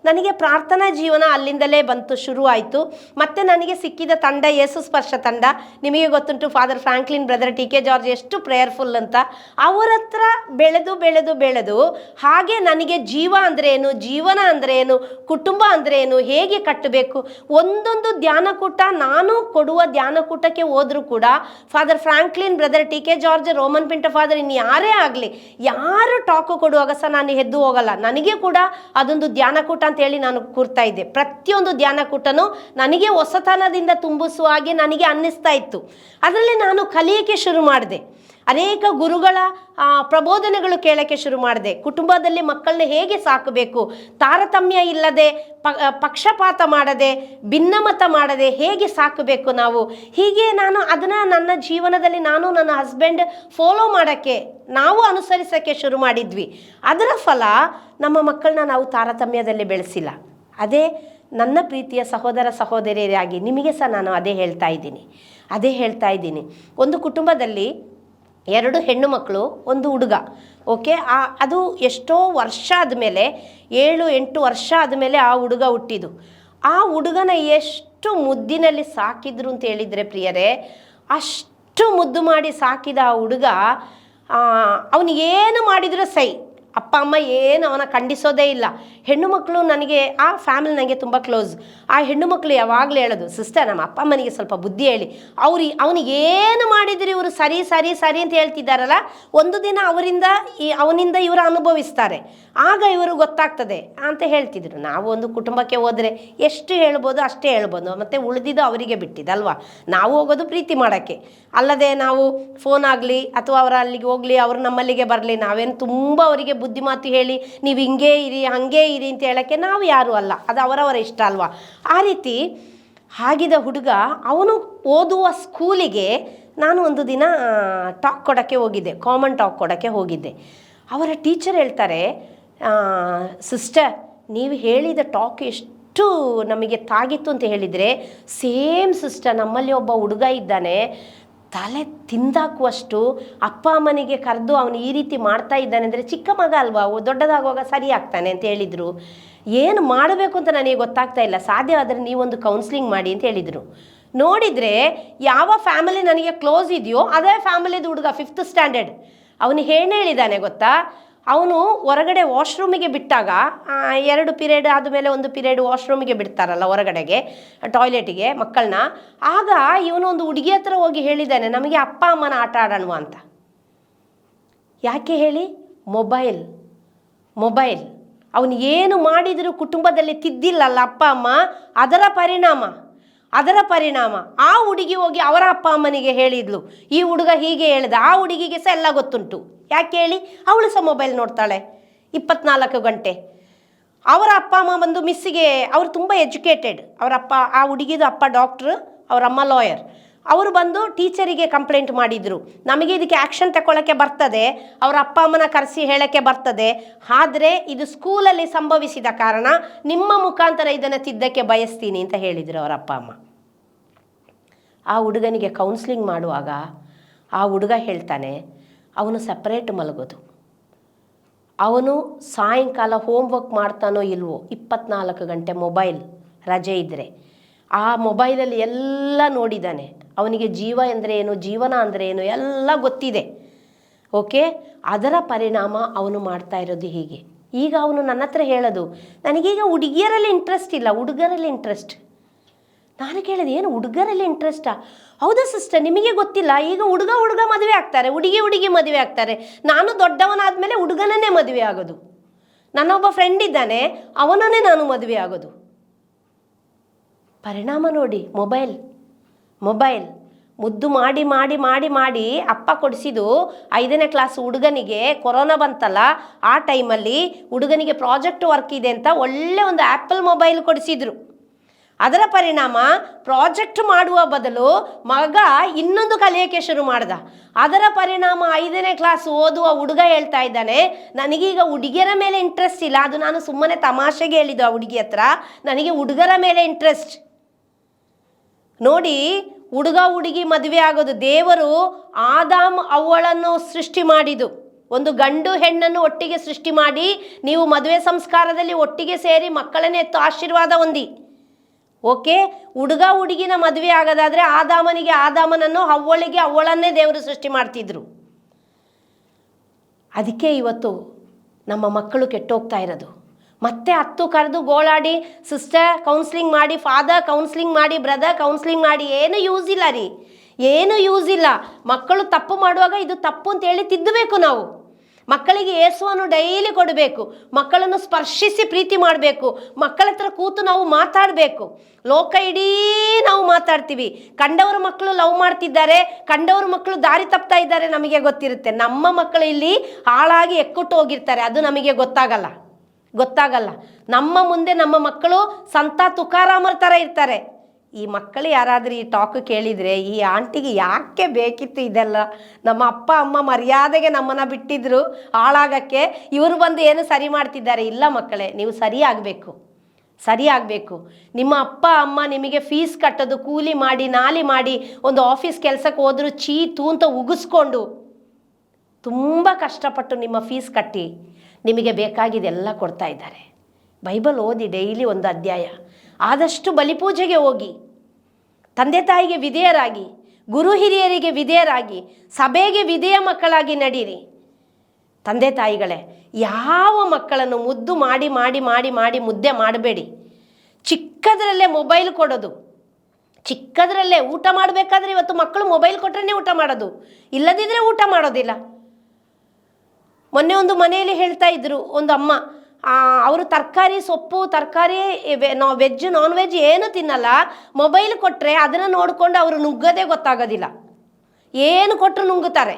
ನನಗೆ ಪ್ರಾರ್ಥನಾ ಜೀವನ ಅಲ್ಲಿಂದಲೇ ಶುರುವಾಯಿತು. ಮತ್ತು ನನಗೆ ಸಿಕ್ಕಿದ ತಂಡ ಯೇಸು ಸ್ಪರ್ಶ ತಂಡ. ನಿಮಗೆ ಗೊತ್ತುಂಟು father Franklin, brother T K George ಎಷ್ಟು ಪ್ರೇಯರ್ಫುಲ್ ಅಂತ. ಅವರ ಹತ್ರ ಬೆಳೆದು ಹಾಗೆ ನನಗೆ ಜೀವ ಅಂದರೆ ಏನು, ಜೀವನ ಅಂದರೆ ಏನು, ಕುಟುಂಬ ಅಂದರೆ ಏನು, ಹೇಗೆ ಕಟ್ಟಬೇಕು, ಒಂದೊಂದು ಧ್ಯಾನಕೂಟ ನಾನು ಕೊಡುವ ಧ್ಯಾನಕೂಟಕ್ಕೆ ಹೋದರೂ ಕೂಡ father Franklin, brother T K George, Roman Pinto father, ಇನ್ನು ಯಾರೇ ಆಗಲಿ ಯಾರು ಟಾಕು ಕೊಡುವಾಗ ಸಹ ನಾನು ಎದ್ದು ಹೋಗಲ್ಲ. ನನಗೆ ಕೂಡ ಅದೊಂದು ಧ್ಯಾನಕೂಟ ಅಂತ ಹೇಳಿ ನಾನು ಕೂರ್ತಾ ಇದ್ದೆ. ಪ್ರತಿಯೊಂದು ಧ್ಯಾನಕೂಟನೂ ನನಗೆ ಹೊಸತನದಿಂದ ತುಂಬಿಸುವ ಹಾಗೆ ನನಗೆ ಅನ್ನಿಸ್ತಾ ಇತ್ತು. ಅದರಲ್ಲಿ ನಾನು ಕಲಿಯೋಕ್ಕೆ ಶುರು ಮಾಡಿದೆ. ಅನೇಕ ಗುರುಗಳ ಪ್ರಬೋಧನೆಗಳು ಕೇಳೋಕ್ಕೆ ಶುರು ಮಾಡಿದೆ. ಕುಟುಂಬದಲ್ಲಿ ಮಕ್ಕಳನ್ನ ಹೇಗೆ ಸಾಕಬೇಕು, ತಾರತಮ್ಯ ಇಲ್ಲದೆ, ಪಕ್ಷಪಾತ ಮಾಡದೆ, ಭಿನ್ನಮತ ಮಾಡದೆ ಹೇಗೆ ಸಾಕಬೇಕು ನಾವು, ಹೀಗೆ ನಾನು ಅದನ್ನು ನನ್ನ ಜೀವನದಲ್ಲಿ ನಾನು ನನ್ನ ಹಸ್ಬೆಂಡ್ ಫಾಲೋ ಮಾಡೋಕ್ಕೆ, ನಾವು ಅನುಸರಿಸೋಕ್ಕೆ ಶುರು ಮಾಡಿದ್ವಿ. ಅದರ ಫಲ ನಮ್ಮ ಮಕ್ಕಳನ್ನ ನಾವು ತಾರತಮ್ಯದಲ್ಲಿ ಬೆಳೆಸಿಲ್ಲ. ಅದೇ ನನ್ನ ಪ್ರೀತಿಯ ಸಹೋದರ ಸಹೋದರಿಯರಾಗಿ ನಿಮಗೆ ಸಹ ನಾನು ಅದೇ ಹೇಳ್ತಾ ಇದ್ದೀನಿ. ಒಂದು ಕುಟುಂಬದಲ್ಲಿ 2 ಹೆಣ್ಣು ಮಕ್ಕಳು, ಒಂದು ಹುಡುಗ. ಓಕೆ, ಅದು ಎಷ್ಟೋ ವರ್ಷ ಆದಮೇಲೆ, 7-8 ವರ್ಷ ಆದಮೇಲೆ ಆ ಹುಡುಗ ಹುಟ್ಟಿದ್ದು. ಆ ಹುಡುಗನ ಎಷ್ಟು ಮುದ್ದಿನಲ್ಲಿ ಸಾಕಿದ್ರು ಅಂತ ಹೇಳಿದರೆ ಪ್ರಿಯರೇ, ಅಷ್ಟು ಮುದ್ದು ಮಾಡಿ ಸಾಕಿದ ಆ ಹುಡುಗ ಅವನಿಗೇನು ಮಾಡಿದರೂ ಸೈ, ಅಪ್ಪ ಅಮ್ಮ ಏನು ಅವನ ಖಂಡಿಸೋದೇ ಇಲ್ಲ. ಹೆಣ್ಣು ಮಕ್ಕಳು ನನಗೆ, ಆ ಫ್ಯಾಮಿಲಿ ನನಗೆ ತುಂಬ ಕ್ಲೋಸ್. ಆ ಹೆಣ್ಣು ಮಕ್ಕಳು ಯಾವಾಗಲೂ ಹೇಳೋದು, ಸಿಸ್ಟರ್ ನಮ್ಮ ಅಪ್ಪ ಅಮ್ಮನಿಗೆ ಸ್ವಲ್ಪ ಬುದ್ಧಿ ಹೇಳಿ, ಅವನಿಗೇನು ಮಾಡಿದ್ರು ಇವರು ಸರಿ ಸರಿ ಸರಿ ಅಂತ ಹೇಳ್ತಿದ್ದಾರಲ್ಲ, ಒಂದು ದಿನ ಅವನಿಂದ ಇವರು ಅನುಭವಿಸ್ತಾರೆ, ಆಗ ಇವರು ಗೊತ್ತಾಗ್ತದೆ ಅಂತ ಹೇಳ್ತಿದ್ರು. ನಾವು ಒಂದು ಕುಟುಂಬಕ್ಕೆ ಹೋದರೆ ಎಷ್ಟು ಹೇಳ್ಬೋದು ಅಷ್ಟೇ ಹೇಳ್ಬೋದು, ಮತ್ತು ಉಳಿದಿದ್ದು ಅವರಿಗೆ ಬಿಟ್ಟಿದ್ದಲ್ವಾ. ನಾವು ಹೋಗೋದು ಪ್ರೀತಿ ಮಾಡೋಕ್ಕೆ, ಅಲ್ಲದೆ ನಾವು ಫೋನ್ ಆಗಲಿ ಅಥವಾ ಅವರ ಅಲ್ಲಿಗೆ ಹೋಗಲಿ, ಅವರು ನಮ್ಮಲ್ಲಿಗೆ ಬರಲಿ, ನಾವೇನು ತುಂಬ ಅವರಿಗೆ ಬುದ್ಧಿ ಮಾತು ಹೇಳಿ ನೀವು ಹಿಂಗೇ ಇರಿ ಹಾಗೇ ಇರಿ ಅಂತ ಹೇಳೋಕ್ಕೆ ನಾವು ಯಾರೂ ಅಲ್ಲ. ಅದು ಅವರವರ ಇಷ್ಟ ಅಲ್ವಾ. ಆ ರೀತಿ ಆಗಿದ ಹುಡುಗ ಅವನು ಓದುವ ಸ್ಕೂಲಿಗೆ ನಾನು ಒಂದು ದಿನ ಟಾಕ್ ಕೊಡೋಕ್ಕೆ ಹೋಗಿದ್ದೆ, ಕಾಮನ್ ಟಾಕ್ ಕೊಡೋಕ್ಕೆ ಹೋಗಿದ್ದೆ. ಅವರ ಟೀಚರ್ ಹೇಳ್ತಾರೆ, ಸಿಸ್ಟರ್ ನೀವು ಹೇಳಿದ ಟಾಕ್ ಎಷ್ಟು ನಮಗೆ ತಾಗಿತ್ತು ಅಂತ ಹೇಳಿದರೆ, ಸೇಮ್ ಸಿಸ್ಟರ್ ನಮ್ಮಲ್ಲಿ ಒಬ್ಬ ಹುಡುಗ ಇದ್ದಾನೆ, ತಲೆ ತಿಂದಾಕುವಷ್ಟು ಅಪ್ಪ ಅಮ್ಮನಿಗೆ ಕರೆದು ಅವನು ಈ ರೀತಿ ಮಾಡ್ತಾ ಇದ್ದಾನೆ ಅಂದರೆ, ಚಿಕ್ಕ ಮಗ ಅಲ್ವಾ, ದೊಡ್ಡದಾಗುವಾಗ ಸರಿ ಆಗ್ತಾನೆ ಅಂತ ಹೇಳಿದರು. ಏನು ಮಾಡಬೇಕು ಅಂತ ನನಗೆ ಗೊತ್ತಾಗ್ತಾ ಇಲ್ಲ, ಸಾಧ್ಯವಾದರೆ ನೀವೊಂದು ಕೌನ್ಸಿಲಿಂಗ್ ಮಾಡಿ ಅಂತ ಹೇಳಿದರು. ನೋಡಿದರೆ ಯಾವ ಫ್ಯಾಮಿಲಿ ನನಗೆ ಕ್ಲೋಸ್ ಇದೆಯೋ ಅದೇ ಫ್ಯಾಮಿಲಿದು ಹುಡುಗ 5th ಸ್ಟ್ಯಾಂಡರ್ಡ್. ಅವನು ಏನು ಹೇಳಿದ್ದಾನೆ ಗೊತ್ತಾ, ಅವನು ಹೊರಗಡೆ ವಾಶ್ರೂಮಿಗೆ ಬಿಟ್ಟಾಗ 2 ಪೀರಿಯಡ್ ಆದಮೇಲೆ 1 ಪೀರಿಯಡ್ ವಾಶ್ರೂಮಿಗೆ ಬಿಡ್ತಾರಲ್ಲ ಹೊರಗಡೆಗೆ, ಟಾಯ್ಲೆಟಿಗೆ ಮಕ್ಕಳನ್ನ. ಆಗ ಇವನು ಒಂದು ಹುಡುಗಿ ಹತ್ರ ಹೋಗಿ ಹೇಳಿದ್ದಾನೆ, ನಮಗೆ ಅಪ್ಪ ಅಮ್ಮನ ಆಟ ಆಡೋಣ ಅಂತ. ಯಾಕೆ ಹೇಳಿ? ಮೊಬೈಲ್. ಅವನು ಏನು ಮಾಡಿದರೂ ಕುಟುಂಬದಲ್ಲಿ ತಿದ್ದಿಲ್ಲಲ್ಲ ಅಪ್ಪ ಅಮ್ಮ, ಅದರ ಪರಿಣಾಮ ಆ ಹುಡುಗಿ ಹೋಗಿ ಅವರ ಅಪ್ಪ ಅಮ್ಮನಿಗೆ ಹೇಳಿದ್ಲು, ಈ ಹುಡುಗ ಹೀಗೆ ಹೇಳ್ದ. ಆ ಹುಡುಗಿಗೆ ಸಹ ಎಲ್ಲ ಗೊತ್ತುಂಟು. ಯಾಕೆ ಹೇಳಿ? ಅವಳು ಸಹ ಮೊಬೈಲ್ ನೋಡ್ತಾಳೆ 24 ಗಂಟೆ. ಅವರ ಅಪ್ಪ ಅಮ್ಮ ಬಂದು ಮಿಸ್ಸಿಗೆ, ಅವರು ತುಂಬ ಎಜುಕೇಟೆಡ್, ಅವರಪ್ಪ, ಆ ಹುಡುಗಿದು ಅಪ್ಪ ಡಾಕ್ಟ್ರು, ಅವರಮ್ಮ ಲಾಯರ್. ಅವರು ಬಂದು ಟೀಚರಿಗೆ ಕಂಪ್ಲೇಂಟ್ ಮಾಡಿದರು, ನಮಗೆ ಇದಕ್ಕೆ ಆ್ಯಕ್ಷನ್ ತಗೊಳ್ಳೋಕ್ಕೆ ಬರ್ತದೆ, ಅವರ ಅಪ್ಪ ಅಮ್ಮನ ಕರೆಸಿ ಹೇಳೋಕ್ಕೆ ಬರ್ತದೆ, ಆದರೆ ಇದು ಸ್ಕೂಲಲ್ಲಿ ಸಂಭವಿಸಿದ ಕಾರಣ ನಿಮ್ಮ ಮುಖಾಂತರ ಇದನ್ನು ತಿದ್ದಕ್ಕೆ ಬಯಸ್ತೀನಿ ಅಂತ ಹೇಳಿದರು ಅವರ ಅಪ್ಪ ಅಮ್ಮ. ಆ ಹುಡುಗನಿಗೆ ಕೌನ್ಸ್ಲಿಂಗ್ ಮಾಡುವಾಗ ಆ ಹುಡುಗ ಹೇಳ್ತಾನೆ, ಅವನು ಸಪ್ರೇಟ್ ಮಲಗೋದು, ಅವನು ಸಾಯಂಕಾಲ ಹೋಮ್ವರ್ಕ್ ಮಾಡ್ತಾನೋ ಇಲ್ವೋ 24 ಗಂಟೆ ಮೊಬೈಲ್, ರಜೆ ಇದ್ದರೆ ಆ ಮೊಬೈಲಲ್ಲಿ ಎಲ್ಲ ನೋಡಿದ್ದಾನೆ. ಅವನಿಗೆ ಜೀವ ಅಂದರೆ ಏನು, ಜೀವನ ಅಂದರೆ ಏನು ಎಲ್ಲ ಗೊತ್ತಿದೆ. ಓಕೆ, ಅದರ ಪರಿಣಾಮ ಅವನು ಮಾಡ್ತಾ ಇರೋದು ಹೀಗೆ. ಈಗ ಅವನು ನನ್ನ ಹತ್ರ ಹೇಳೋದು, ನನಗೀಗ ಹುಡುಗಿಯರಲ್ಲಿ ಇಂಟ್ರೆಸ್ಟ್ ಇಲ್ಲ, ಹುಡುಗರಲ್ಲಿ ಇಂಟ್ರೆಸ್ಟ್. ನಾನು ಕೇಳಿದೆ, ಏನು ಹುಡುಗರಲ್ಲಿ ಇಂಟ್ರೆಸ್ಟಾ? ಹೌದಾ ಸಿಸ್ಟರ್, ನಿಮಗೆ ಗೊತ್ತಿಲ್ಲ, ಈಗ ಹುಡುಗ ಮದುವೆ ಆಗ್ತಾರೆ, ಹುಡುಗಿ ಮದುವೆ ಆಗ್ತಾರೆ. ನಾನು ದೊಡ್ಡವನಾದಮೇಲೆ ಹುಡುಗನನ್ನೇ ಮದುವೆ ಆಗೋದು. ನನ್ನೊಬ್ಬ ಫ್ರೆಂಡ್ ಇದ್ದಾನೆ, ಅವನನ್ನೇ ನಾನು ಮದುವೆ ಆಗೋದು. ಪರಿಣಾಮ ನೋಡಿ, ಮೊಬೈಲ್ ಮುದ್ದು ಮಾಡಿ ಅಪ್ಪ ಕೊಡಿಸಿದ್ದು 5ನೇ ಕ್ಲಾಸ್ ಹುಡುಗನಿಗೆ. ಕೊರೋನಾ ಬಂತಲ್ಲ, ಆ ಟೈಮಲ್ಲಿ ಹುಡುಗನಿಗೆ ಪ್ರಾಜೆಕ್ಟ್ ವರ್ಕ್ ಇದೆ ಅಂತ ಒಳ್ಳೆ ಒಂದು ಆ್ಯಪಲ್ ಮೊಬೈಲ್ ಕೊಡಿಸಿದ್ರು. ಅದರ ಪರಿಣಾಮ ಪ್ರಾಜೆಕ್ಟ್ ಮಾಡುವ ಬದಲು ಮಗ ಇನ್ನೊಂದು ಕಲಿಯೋಕ್ಕೆ ಶುರು ಮಾಡ್ದ. ಅದರ ಪರಿಣಾಮ 5ನೇ ಕ್ಲಾಸ್ ಓದುವ ಹುಡುಗ ಹೇಳ್ತಾ ಇದ್ದಾನೆ, ನನಗೀಗ ಹುಡುಗಿಯರ ಮೇಲೆ ಇಂಟ್ರೆಸ್ಟ್ ಇಲ್ಲ. ಅದು ನಾನು ಸುಮ್ಮನೆ ತಮಾಷೆಗೆ ಹೇಳಿದ್ದು ಆ ಹುಡುಗಿ ಹತ್ರ, ನನಗೆ ಹುಡುಗರ ಮೇಲೆ ಇಂಟ್ರೆಸ್ಟ್. ನೋಡಿ, ಹುಡುಗಿ ಮದುವೆ ಆಗೋದು. ದೇವರು ಆದಾಮ್ ಅವ್ವಳನ್ನು ಸೃಷ್ಟಿ ಮಾಡಿದ್ದು, ಒಂದು ಗಂಡು ಹೆಣ್ಣನ್ನು ಒಟ್ಟಿಗೆ ಸೃಷ್ಟಿ ಮಾಡಿ, ನೀವು ಮದುವೆ ಸಂಸ್ಕಾರದಲ್ಲಿ ಒಟ್ಟಿಗೆ ಸೇರಿ ಮಕ್ಕಳನ್ನೇ ಎತ್ತು ಆಶೀರ್ವಾದ ಹೊಂದಿ. ಓಕೆ, ಹುಡುಗಿನ ಮದುವೆ ಆಗೋದಾದರೆ ಆದಾಮನಿಗೆ ಆದಾಮನನ್ನು, ಅವ್ವಳಿಗೆ ಅವ್ವಳನ್ನೇ ದೇವರು ಸೃಷ್ಟಿ ಮಾಡ್ತಿದ್ರು. ಅದಕ್ಕೆ ಇವತ್ತು ನಮ್ಮ ಮಕ್ಕಳು ಕೆಟ್ಟೋಗ್ತಾ ಇರೋದು. ಮತ್ತೆ 10 ಕರೆದು ಗೋಳಾಡಿ, ಸಿಸ್ಟರ್ ಕೌನ್ಸ್ಲಿಂಗ್ ಮಾಡಿ, ಫಾದರ್ ಕೌನ್ಸ್ಲಿಂಗ್ ಮಾಡಿ, ಬ್ರದರ್ ಕೌನ್ಸ್ಲಿಂಗ್ ಮಾಡಿ, ಏನು ಯೂಸ್ ಇಲ್ಲ ರೀ, ಏನು ಯೂಸ್ ಇಲ್ಲ. ಮಕ್ಕಳು ತಪ್ಪು ಮಾಡುವಾಗ ಇದು ತಪ್ಪು ಅಂತೇಳಿ ತಿದ್ದಬೇಕು ನಾವು. ಮಕ್ಕಳಿಗೆ ಯೇಸುವನ್ನು ಡೈಲಿ ಕೊಡಬೇಕು, ಮಕ್ಕಳನ್ನು ಸ್ಪರ್ಶಿಸಿ ಪ್ರೀತಿ ಮಾಡಬೇಕು, ಮಕ್ಕಳ ಹತ್ರ ಕೂತು ನಾವು ಮಾತಾಡಬೇಕು. ಲೋಕ ಇಡೀ ನಾವು ಮಾತಾಡ್ತೀವಿ, ಕಂಡವ್ರ ಮಕ್ಕಳು ಲವ್ ಮಾಡ್ತಿದ್ದಾರೆ, ಕಂಡವ್ರ ಮಕ್ಕಳು ದಾರಿ ತಪ್ತಾ ಇದ್ದಾರೆ, ನಮಗೆ ಗೊತ್ತಿರುತ್ತೆ. ನಮ್ಮ ಮಕ್ಕಳು ಇಲ್ಲಿ ಹಾಳಾಗಿ ಎಕ್ಕುಟ್ಟು ಹೋಗಿರ್ತಾರೆ, ಅದು ನಮಗೆ ಗೊತ್ತಾಗಲ್ಲ. ನಮ್ಮ ಮುಂದೆ ನಮ್ಮ ಮಕ್ಕಳು ಸಂತ ತುಕಾರಾಮರ ಥರ ಇರ್ತಾರೆ. ಈ ಮಕ್ಕಳು ಯಾರಾದರೂ ಈ ಟಾಕ್ ಕೇಳಿದರೆ, ಈ ಆಂಟಿಗೆ ಯಾಕೆ ಬೇಕಿತ್ತು ಇದೆಲ್ಲ, ನಮ್ಮ ಅಪ್ಪ ಅಮ್ಮ ಮರ್ಯಾದೆಗೆ ನಮ್ಮನ್ನು ಬಿಟ್ಟಿದ್ರು ಹಾಳಾಗಕ್ಕೆ, ಇವರು ಬಂದು ಏನು ಸರಿ ಮಾಡ್ತಿದ್ದಾರೆ? ಇಲ್ಲ ಮಕ್ಕಳೇ, ನೀವು ಸರಿ ಆಗಬೇಕು. ನಿಮ್ಮ ಅಪ್ಪ ಅಮ್ಮ ನಿಮಗೆ ಫೀಸ್ ಕಟ್ಟೋದು, ಕೂಲಿ ಮಾಡಿ ನಾಲಿ ಮಾಡಿ ಒಂದು ಆಫೀಸ್ ಕೆಲಸಕ್ಕೆ ಹೋದರೂ ಚೀತು ಅಂತ ಉಗಿಸ್ಕೊಂಡು ತುಂಬ ಕಷ್ಟಪಟ್ಟು ನಿಮ್ಮ ಫೀಸ್ ಕಟ್ಟಿ ನಿಮಗೆ ಬೇಕಾಗಿದೆಲ್ಲ ಕೊಡ್ತಾ ಇದ್ದಾರೆ. ಬೈಬಲ್ ಓದಿ ಡೈಲಿ ಒಂದು ಅಧ್ಯಾಯ. ಆದಷ್ಟು ಬಲಿಪೂಜೆಗೆ ಹೋಗಿ, ತಂದೆ ತಾಯಿಗೆ ವಿಧೇಯರಾಗಿ, ಗುರು ಹಿರಿಯರಿಗೆ ವಿಧೇಯರಾಗಿ, ಸಭೆಗೆ ವಿಧೇಯ ಮಕ್ಕಳಾಗಿ ನಡೀರಿ. ತಂದೆ ತಾಯಿಗಳೇ, ಯಾವ ಮಕ್ಕಳನ್ನು ಮುದ್ದು ಮಾಡಿ ಮುದ್ದೆ ಮಾಡಬೇಡಿ. ಚಿಕ್ಕದರಲ್ಲೇ ಮೊಬೈಲ್ ಕೊಡೋದು, ಚಿಕ್ಕದರಲ್ಲೇ ಊಟ ಮಾಡಬೇಕಾದ್ರೆ ಇವತ್ತು ಮಕ್ಕಳು ಮೊಬೈಲ್ ಕೊಟ್ಟರೆ ಊಟ ಮಾಡೋದು, ಇಲ್ಲದಿದ್ದರೆ ಊಟ ಮಾಡೋದಿಲ್ಲ. ಮೊನ್ನೆ ಒಂದು ಮನೆಯಲ್ಲಿ ಹೇಳ್ತಾ ಇದ್ರು, ಒಂದು ಅಮ್ಮ, ಅವರು ತರಕಾರಿ ಸೊಪ್ಪು, ತರಕಾರಿ ವೆಜ್ ನಾನ್ ವೆಜ್ ಏನು ತಿನ್ನಲ್ಲ, ಮೊಬೈಲ್ ಕೊಟ್ಟರೆ ಅದನ್ನು ನೋಡಿಕೊಂಡು ಅವರು ನುಗ್ಗೋದೇ ಗೊತ್ತಾಗೋದಿಲ್ಲ, ಏನು ಕೊಟ್ಟರು ನುಂಗುತ್ತಾರೆ.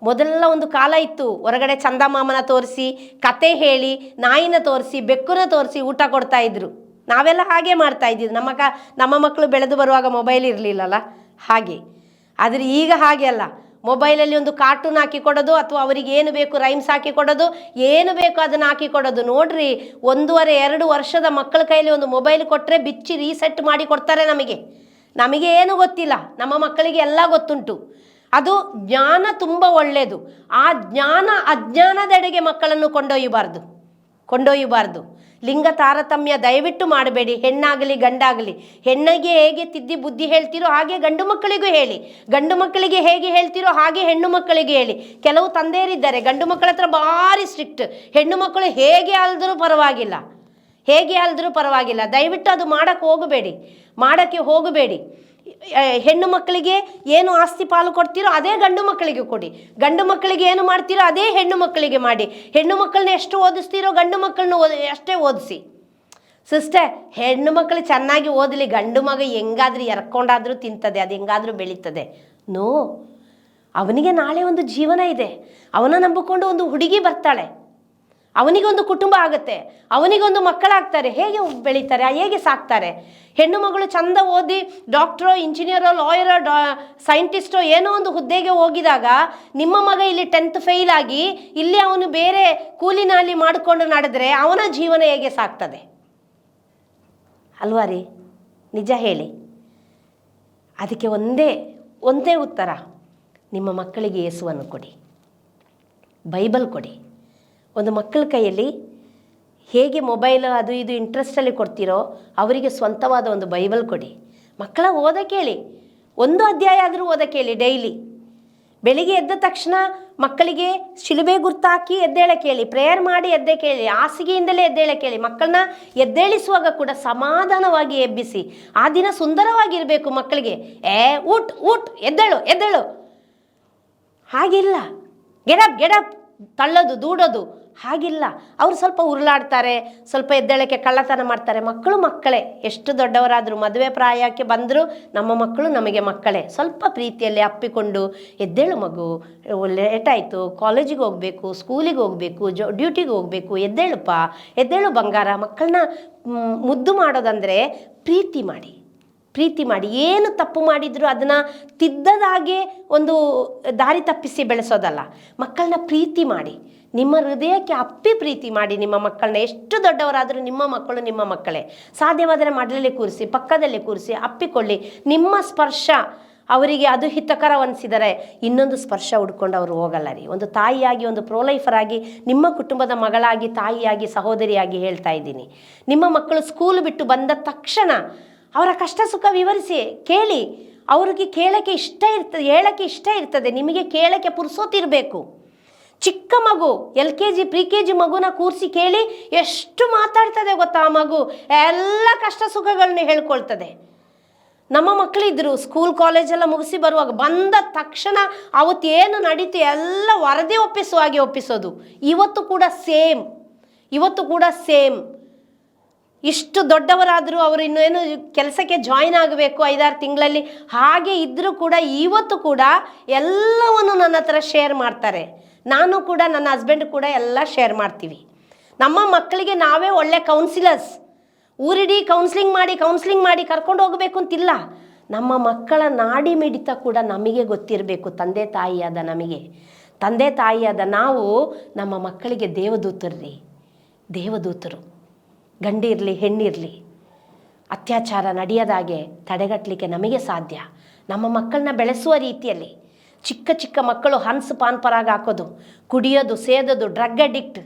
ಮೊದಲೆಲ್ಲ ಒಂದು ಕಾಲ ಇತ್ತು, ಹೊರಗಡೆ ಚಂದಮಾಮನ ತೋರಿಸಿ, ಕತೆ ಹೇಳಿ, ನಾಯಿನ ತೋರಿಸಿ, ಬೆಕ್ಕುನ ತೋರಿಸಿ ಊಟ ಕೊಡ್ತಾ ಇದ್ರು. ನಾವೆಲ್ಲ ಹಾಗೆ ಮಾಡ್ತಾ ಇದ್ದಿದ್ದು. ನಮ್ಮ ಮಕ್ಕಳು ಬೆಳೆದು ಬರುವಾಗ ಮೊಬೈಲ್ ಇರಲಿಲ್ಲಲ್ಲ, ಹಾಗೆ. ಆದರೆ ಈಗ ಹಾಗೆ ಅಲ್ಲ, ಮೊಬೈಲಲ್ಲಿ ಒಂದು ಕಾರ್ಟೂನ್ ಹಾಕಿ ಕೊಡೋದು, ಅಥವಾ ಅವರಿಗೆ ಏನು ಬೇಕು ರೈಮ್ಸ್ ಹಾಕಿ ಕೊಡೋದು, ಏನು ಬೇಕು ಅದನ್ನು ಹಾಕಿ ಕೊಡೋದು. ನೋಡ್ರಿ, 1.5-2 ವರ್ಷದ ಮಕ್ಕಳ ಕೈಯಲ್ಲಿ ಒಂದು ಮೊಬೈಲ್ ಕೊಟ್ಟರೆ ಬಿಚ್ಚಿ ರೀಸೆಟ್ ಮಾಡಿ ಕೊಡ್ತಾರೆ. ನಮಗೆ ಏನು ಗೊತ್ತಿಲ್ಲ, ನಮ್ಮ ಮಕ್ಕಳಿಗೆ ಎಲ್ಲ ಗೊತ್ತುಂಟು. ಅದು ಜ್ಞಾನ ತುಂಬ ಒಳ್ಳೆಯದು. ಆ ಜ್ಞಾನ ಅಜ್ಞಾನದೆಡೆಗೆ ಮಕ್ಕಳನ್ನು ಕೊಂಡೊಯ್ಯಬಾರ್ದು. ಕೊಂಡೊಯ್ಯಬಾರ್ದು. ಲಿಂಗ ತಾರತಮ್ಯ ದಯವಿಟ್ಟು ಮಾಡಬೇಡಿ. ಹೆಣ್ಣಾಗಲಿ ಗಂಡಾಗಲಿ, ಹೆಣ್ಣಿಗೆ ಹೇಗೆ ತಿದ್ದಿ ಬುದ್ಧಿ ಹೇಳ್ತೀರೋ ಹಾಗೆ ಗಂಡು ಮಕ್ಕಳಿಗೂ ಹೇಳಿ, ಗಂಡು ಮಕ್ಕಳಿಗೆ ಹೇಗೆ ಹೇಳ್ತೀರೋ ಹಾಗೆ ಹೆಣ್ಣು ಮಕ್ಕಳಿಗೆ ಹೇಳಿ. ಕೆಲವು ತಂದೆಯರಿದ್ದಾರೆ ಗಂಡು ಮಕ್ಕಳ ಹತ್ರ ಭಾರಿ ಸ್ಟ್ರಿಕ್ಟ್, ಹೆಣ್ಣು ಮಕ್ಕಳು ಹೇಗೆ ಅಲ್ದರೂ ಪರವಾಗಿಲ್ಲ, ಹೇಗೆ ಅಲ್ದರೂ ಪರವಾಗಿಲ್ಲ. ದಯವಿಟ್ಟು ಅದು ಮಾಡೋಕ್ಕೆ ಹೋಗಬೇಡಿ. ಹೆಣ್ಣು ಮಕ್ಕಳಿಗೆ ಏನು ಆಸ್ತಿ ಪಾಲು ಕೊಡ್ತೀರೋ ಅದೇ ಗಂಡು ಮಕ್ಕಳಿಗೆ ಕೊಡಿ, ಗಂಡು ಮಕ್ಕಳಿಗೆ ಏನು ಮಾಡ್ತೀರೋ ಅದೇ ಹೆಣ್ಣು ಮಕ್ಕಳಿಗೆ ಮಾಡಿ. ಹೆಣ್ಣು ಮಕ್ಕಳನ್ನ ಎಷ್ಟು ಓದಿಸ್ತೀರೋ ಗಂಡು ಮಕ್ಕಳನ್ನ ಅಷ್ಟೇ ಓದಿಸಿ. ಸಿಸ್ಟರ್, ಹೆಣ್ಣು ಮಕ್ಕಳು ಚೆನ್ನಾಗಿ ಓದಲಿ, ಗಂಡು ಮಗ ಹೆಂಗಾದ್ರೂ ಎರ್ಕೊಂಡಾದ್ರೂ ತಿಂತದೆ, ಅದು ಹೆಂಗಾದ್ರೂ ಬೆಳೀತದೆ. ನೋ, ಅವನಿಗೆ ನಾಳೆ ಒಂದು ಜೀವನ ಇದೆ. ಅವನ ನಂಬಿಕೊಂಡು ಒಂದು ಹುಡುಗಿ ಬರ್ತಾಳೆ, ಅವನಿಗೊಂದು ಕುಟುಂಬ ಆಗುತ್ತೆ, ಅವನಿಗೊಂದು ಮಕ್ಕಳಾಗ್ತಾರೆ. ಹೇಗೆ ಬೆಳೀತಾರೆ, ಹೇಗೆ ಸಾಕ್ತಾರೆ? ಹೆಣ್ಣು ಮಗಳು ಚಂದ ಓದಿ ಡಾಕ್ಟ್ರೋ ಇಂಜಿನಿಯರೋ ಲಾಯರೋ ಸೈಂಟಿಸ್ಟೋ ಏನೋ ಒಂದು ಹುದ್ದೆಗೆ ಹೋಗಿದಾಗ ನಿಮ್ಮ ಮಗ ಇಲ್ಲಿ 10th ಫೇಲ್ ಆಗಿ ಇಲ್ಲಿ ಅವನು ಬೇರೆ ಕೂಲಿ ನಾಲಿ ಮಾಡಿಕೊಂಡು ನಡೆದ್ರೆ ಅವನ ಜೀವನ ಹೇಗೆ ಸಾಕ್ತದೆ ಅಲ್ವಾ ರೀ? ನಿಜ ಹೇಳಿ. ಅದಕ್ಕೆ ಒಂದೇ ಉತ್ತರ, ನಿಮ್ಮ ಮಕ್ಕಳಿಗೆ ಯೇಸುವನ್ನು ಕೊಡಿ, ಬೈಬಲ್ ಕೊಡಿ. ಒಂದು ಮಕ್ಕಳ ಕೈಯಲ್ಲಿ ಹೇಗೆ ಮೊಬೈಲ್ ಅದು ಇದು ಇಂಟ್ರೆಸ್ಟಲ್ಲಿ ಕೊಡ್ತೀರೋ ಅವರಿಗೆ ಸ್ವಂತವಾದ ಒಂದು ಬೈಬಲ್ ಕೊಡಿ. ಮಕ್ಕಳ ಓದಕ್ಕೆ ಹೇಳಿ, 1 ಅಧ್ಯಾಯ ಆದರೂ ಓದಕ್ಕೆ ಹೇಳಿ ಡೈಲಿ. ಬೆಳಿಗ್ಗೆ ಎದ್ದ ತಕ್ಷಣ ಮಕ್ಕಳಿಗೆ ಶಿಲುಬೆ ಗುರ್ತಾಕಿ ಎದ್ದೇಳಕ್ಕೆ ಹೇಳಿ, ಪ್ರೇಯರ್ ಮಾಡಿ ಎದ್ದೇಳಕ್ಕೆ ಹೇಳಿ, ಹಾಸಿಗೆಯಿಂದಲೇ ಎದ್ದೇಳಕ್ಕೆ ಹೇಳಿ. ಮಕ್ಕಳನ್ನ ಎದ್ದೇಳಿಸುವಾಗ ಕೂಡ ಸಮಾಧಾನವಾಗಿ ಎಬ್ಬಿಸಿ. ಆ ದಿನ ಸುಂದರವಾಗಿರಬೇಕು ಮಕ್ಕಳಿಗೆ. ಊಟ್ ಎದ್ದೇಳು ಹಾಗಿಲ್ಲ, ಗೆಡಪ್ ತಳ್ಳೋದು ದೂಡೋದು ಹಾಗಿಲ್ಲ. ಅವರು ಸ್ವಲ್ಪ ಉರುಳಾಡ್ತಾರೆ, ಸ್ವಲ್ಪ ಎದ್ದೇಳಕ್ಕೆ ಕಳ್ಳತನ ಮಾಡ್ತಾರೆ. ಮಕ್ಕಳೇ, ಎಷ್ಟು ದೊಡ್ಡವರಾದರೂ ಮದುವೆ ಪ್ರಾಯಕ್ಕೆ ಬಂದರೂ ನಮ್ಮ ಮಕ್ಕಳು ನಮಗೆ ಮಕ್ಕಳೇ. ಸ್ವಲ್ಪ ಪ್ರೀತಿಯಲ್ಲಿ ಅಪ್ಪಿಕೊಂಡು, ಎದ್ದೇಳು ಮಗು, ಲೇಟಾಯಿತು, ಕಾಲೇಜಿಗೆ ಹೋಗಬೇಕು, ಸ್ಕೂಲಿಗೆ ಹೋಗಬೇಕು, ಡ್ಯೂಟಿಗೆ ಹೋಗಬೇಕು, ಎದ್ದೇಳು ಬಂಗಾರ. ಮಕ್ಕಳನ್ನ ಮುದ್ದು ಮಾಡೋದಂದರೆ ಪ್ರೀತಿ ಮಾಡಿ. ಏನು ತಪ್ಪು ಮಾಡಿದರೂ ಅದನ್ನು ತಿದ್ದದಾಗೆ ಒಂದು ದಾರಿ ತಪ್ಪಿಸಿ ಬೆಳೆಸೋದಲ್ಲ. ಮಕ್ಕಳನ್ನ ಪ್ರೀತಿ ಮಾಡಿ, ನಿಮ್ಮ ಹೃದಯಕ್ಕೆ ಅಪ್ಪಿ ಪ್ರೀತಿ ಮಾಡಿ ನಿಮ್ಮ ಮಕ್ಕಳನ್ನ. ಎಷ್ಟು ದೊಡ್ಡವರಾದರೂ ನಿಮ್ಮ ಮಕ್ಕಳು ನಿಮ್ಮ ಮಕ್ಕಳೇ. ಸಾಧ್ಯವಾದರೆ ಮಡಲಲ್ಲಿ ಕೂರಿಸಿ, ಪಕ್ಕದಲ್ಲಿ ಕೂರಿಸಿ, ಅಪ್ಪಿಕೊಳ್ಳಿ. ನಿಮ್ಮ ಸ್ಪರ್ಶ ಅವರಿಗೆ ಅದು ಹಿತಕರವನ್ನಿಸಿದರೆ ಇನ್ನೊಂದು ಸ್ಪರ್ಶ ಹುಡ್ಕೊಂಡು ಅವರು ಹೋಗಲ್ಲ ರೀ. ಒಂದು ತಾಯಿಯಾಗಿ, ಒಂದು ಪ್ರೋಲೈಫರಾಗಿ, ನಿಮ್ಮ ಕುಟುಂಬದ ಮಗಳಾಗಿ, ತಾಯಿಯಾಗಿ, ಸಹೋದರಿಯಾಗಿ ಹೇಳ್ತಾ ಇದ್ದೀನಿ. ನಿಮ್ಮ ಮಕ್ಕಳು ಸ್ಕೂಲ್ ಬಿಟ್ಟು ಬಂದ ತಕ್ಷಣ ಅವರ ಕಷ್ಟ ಸುಖ ವಿವರಿಸಿ ಕೇಳಿ. ಅವ್ರಿಗೆ ಕೇಳೋಕ್ಕೆ ಇಷ್ಟ ಇರ್ತದೆ, ಹೇಳೋಕ್ಕೆ ಇಷ್ಟ ಇರ್ತದೆ. ನಿಮಗೆ ಕೇಳೋಕ್ಕೆ ಪುರ್ಸೋತಿರಬೇಕು. ಚಿಕ್ಕ ಮಗು LKG ಪ್ರಿ-KG ಮಗುನ ಕೂರಿಸಿ ಕೇಳಿ, ಎಷ್ಟು ಮಾತಾಡ್ತದೆ ಗೊತ್ತಾ ಆ ಮಗು. ಎಲ್ಲ ಕಷ್ಟ ಸುಖಗಳನ್ನ ಹೇಳ್ಕೊಳ್ತದೆ. ನಮ್ಮ ಮಕ್ಕಳಿದ್ರು ಸ್ಕೂಲ್ ಕಾಲೇಜೆಲ್ಲ ಮುಗಿಸಿ ಬರುವಾಗ ಬಂದ ತಕ್ಷಣ ಅವತ್ತೇನು ನಡೀತು ಎಲ್ಲ ವರದಿ ಒಪ್ಪಿಸೋದು. ಇವತ್ತು ಕೂಡ ಸೇಮ್. ಇಷ್ಟು ದೊಡ್ಡವರಾದರೂ ಅವರು ಇನ್ನೇನು ಕೆಲಸಕ್ಕೆ ಜಾಯಿನ್ ಆಗಬೇಕು 5-6 ತಿಂಗಳಲ್ಲಿ. ಹಾಗೆ ಇದ್ದರೂ ಕೂಡ ಇವತ್ತು ಕೂಡ ಎಲ್ಲವನ್ನು ನನ್ನ ಹತ್ರ ಶೇರ್ ಮಾಡ್ತಾರೆ. ನಾನು ಕೂಡ, ನನ್ನ ಹಸ್ಬೆಂಡ್ ಕೂಡ ಎಲ್ಲ ಶೇರ್ ಮಾಡ್ತೀವಿ. ನಮ್ಮ ಮಕ್ಕಳಿಗೆ ನಾವೇ ಒಳ್ಳೆ ಕೌನ್ಸಿಲರ್ಸ್, ಊರಿಡೀ ಕೌನ್ಸಿಲಿಂಗ್ ಮಾಡಿ ಕರ್ಕೊಂಡು ಹೋಗಬೇಕು ಅಂತಿಲ್ಲ. ನಮ್ಮ ಮಕ್ಕಳ ನಾಡಿ ಮಿಡಿತ ಕೂಡ ನಮಗೆ ಗೊತ್ತಿರಬೇಕು. ತಂದೆ ತಾಯಿಯಾದ ನಾವು ನಮ್ಮ ಮಕ್ಕಳಿಗೆ ದೇವದೂತರು. ಗಂಡಿರಲಿ ಹೆಣ್ಣಿರಲಿ, ಅತ್ಯಾಚಾರ ನಡೆಯದಾಗೆ ತಡೆಗಟ್ಟಲಿಕ್ಕೆ ನಮಗೆ ಸಾಧ್ಯ. ನಮ್ಮ ಮಕ್ಕಳನ್ನ ಬೆಳೆಸುವ ರೀತಿಯಲ್ಲಿ ಚಿಕ್ಕ ಮಕ್ಕಳು ಪಾನ್ ಪರಾಗ ಹಾಕೋದು, ಕುಡಿಯೋದು, ಸೇದೋದು, ಡ್ರಗ್ ಅಡಿಕ್ಟ್.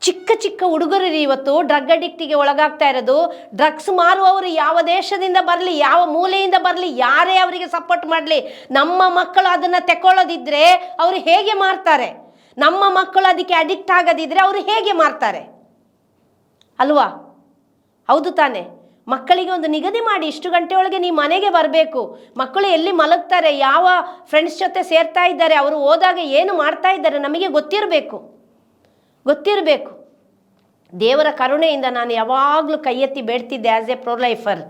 ಚಿಕ್ಕ ಹುಡುಗರು ಇವತ್ತು ಡ್ರಗ್ ಅಡಿಕ್ಟಿಗೆ ಒಳಗಾಗ್ತಾ ಇರೋದು. ಡ್ರಗ್ಸ್ ಮಾರುವವರು ಯಾವ ದೇಶದಿಂದ ಬರಲಿ, ಯಾವ ಮೂಲೆಯಿಂದ ಬರಲಿ, ಯಾರೇ ಅವರಿಗೆ ಸಪೋರ್ಟ್ ಮಾಡಲಿ, ನಮ್ಮ ಮಕ್ಕಳು ಅದನ್ನು ತೆಕ್ಕೊಳ್ಳೋದಿದ್ರೆ ಅವರು ಹೇಗೆ ಮಾರ್ತಾರೆ? ನಮ್ಮ ಮಕ್ಕಳು ಅದಕ್ಕೆ ಅಡಿಕ್ಟ್ ಆಗೋದಿದ್ರೆ ಅವರು ಹೇಗೆ ಮಾರ್ತಾರೆ ಅಲ್ವಾ? ಹೌದು ತಾನೆ? ಮಕ್ಕಳಿಗೆ ಒಂದು ನಿಗದಿ ಮಾಡಿ, ಇಷ್ಟು ಗಂಟೆ ಒಳಗೆ ನೀವು ಮನೆಗೆ ಬರಬೇಕು. ಮಕ್ಕಳು ಎಲ್ಲಿ ಮಲಗ್ತಾರೆ, ಯಾವ ಫ್ರೆಂಡ್ಸ್ ಜೊತೆ ಸೇರ್ತಾ ಇದ್ದಾರೆ, ಅವರು ಹೋದಾಗ ಏನು ಮಾಡ್ತಾ ಇದ್ದಾರೆ ನಮಗೆ ಗೊತ್ತಿರಬೇಕು. ದೇವರ ಕರುಣೆಯಿಂದ ನಾನು ಯಾವಾಗಲೂ ಕೈ ಎತ್ತಿ ಬೇಡ್ತಿದ್ದೆ ಆ್ಯಸ್ ಎ ಪ್ರೊಲೈಫರ್.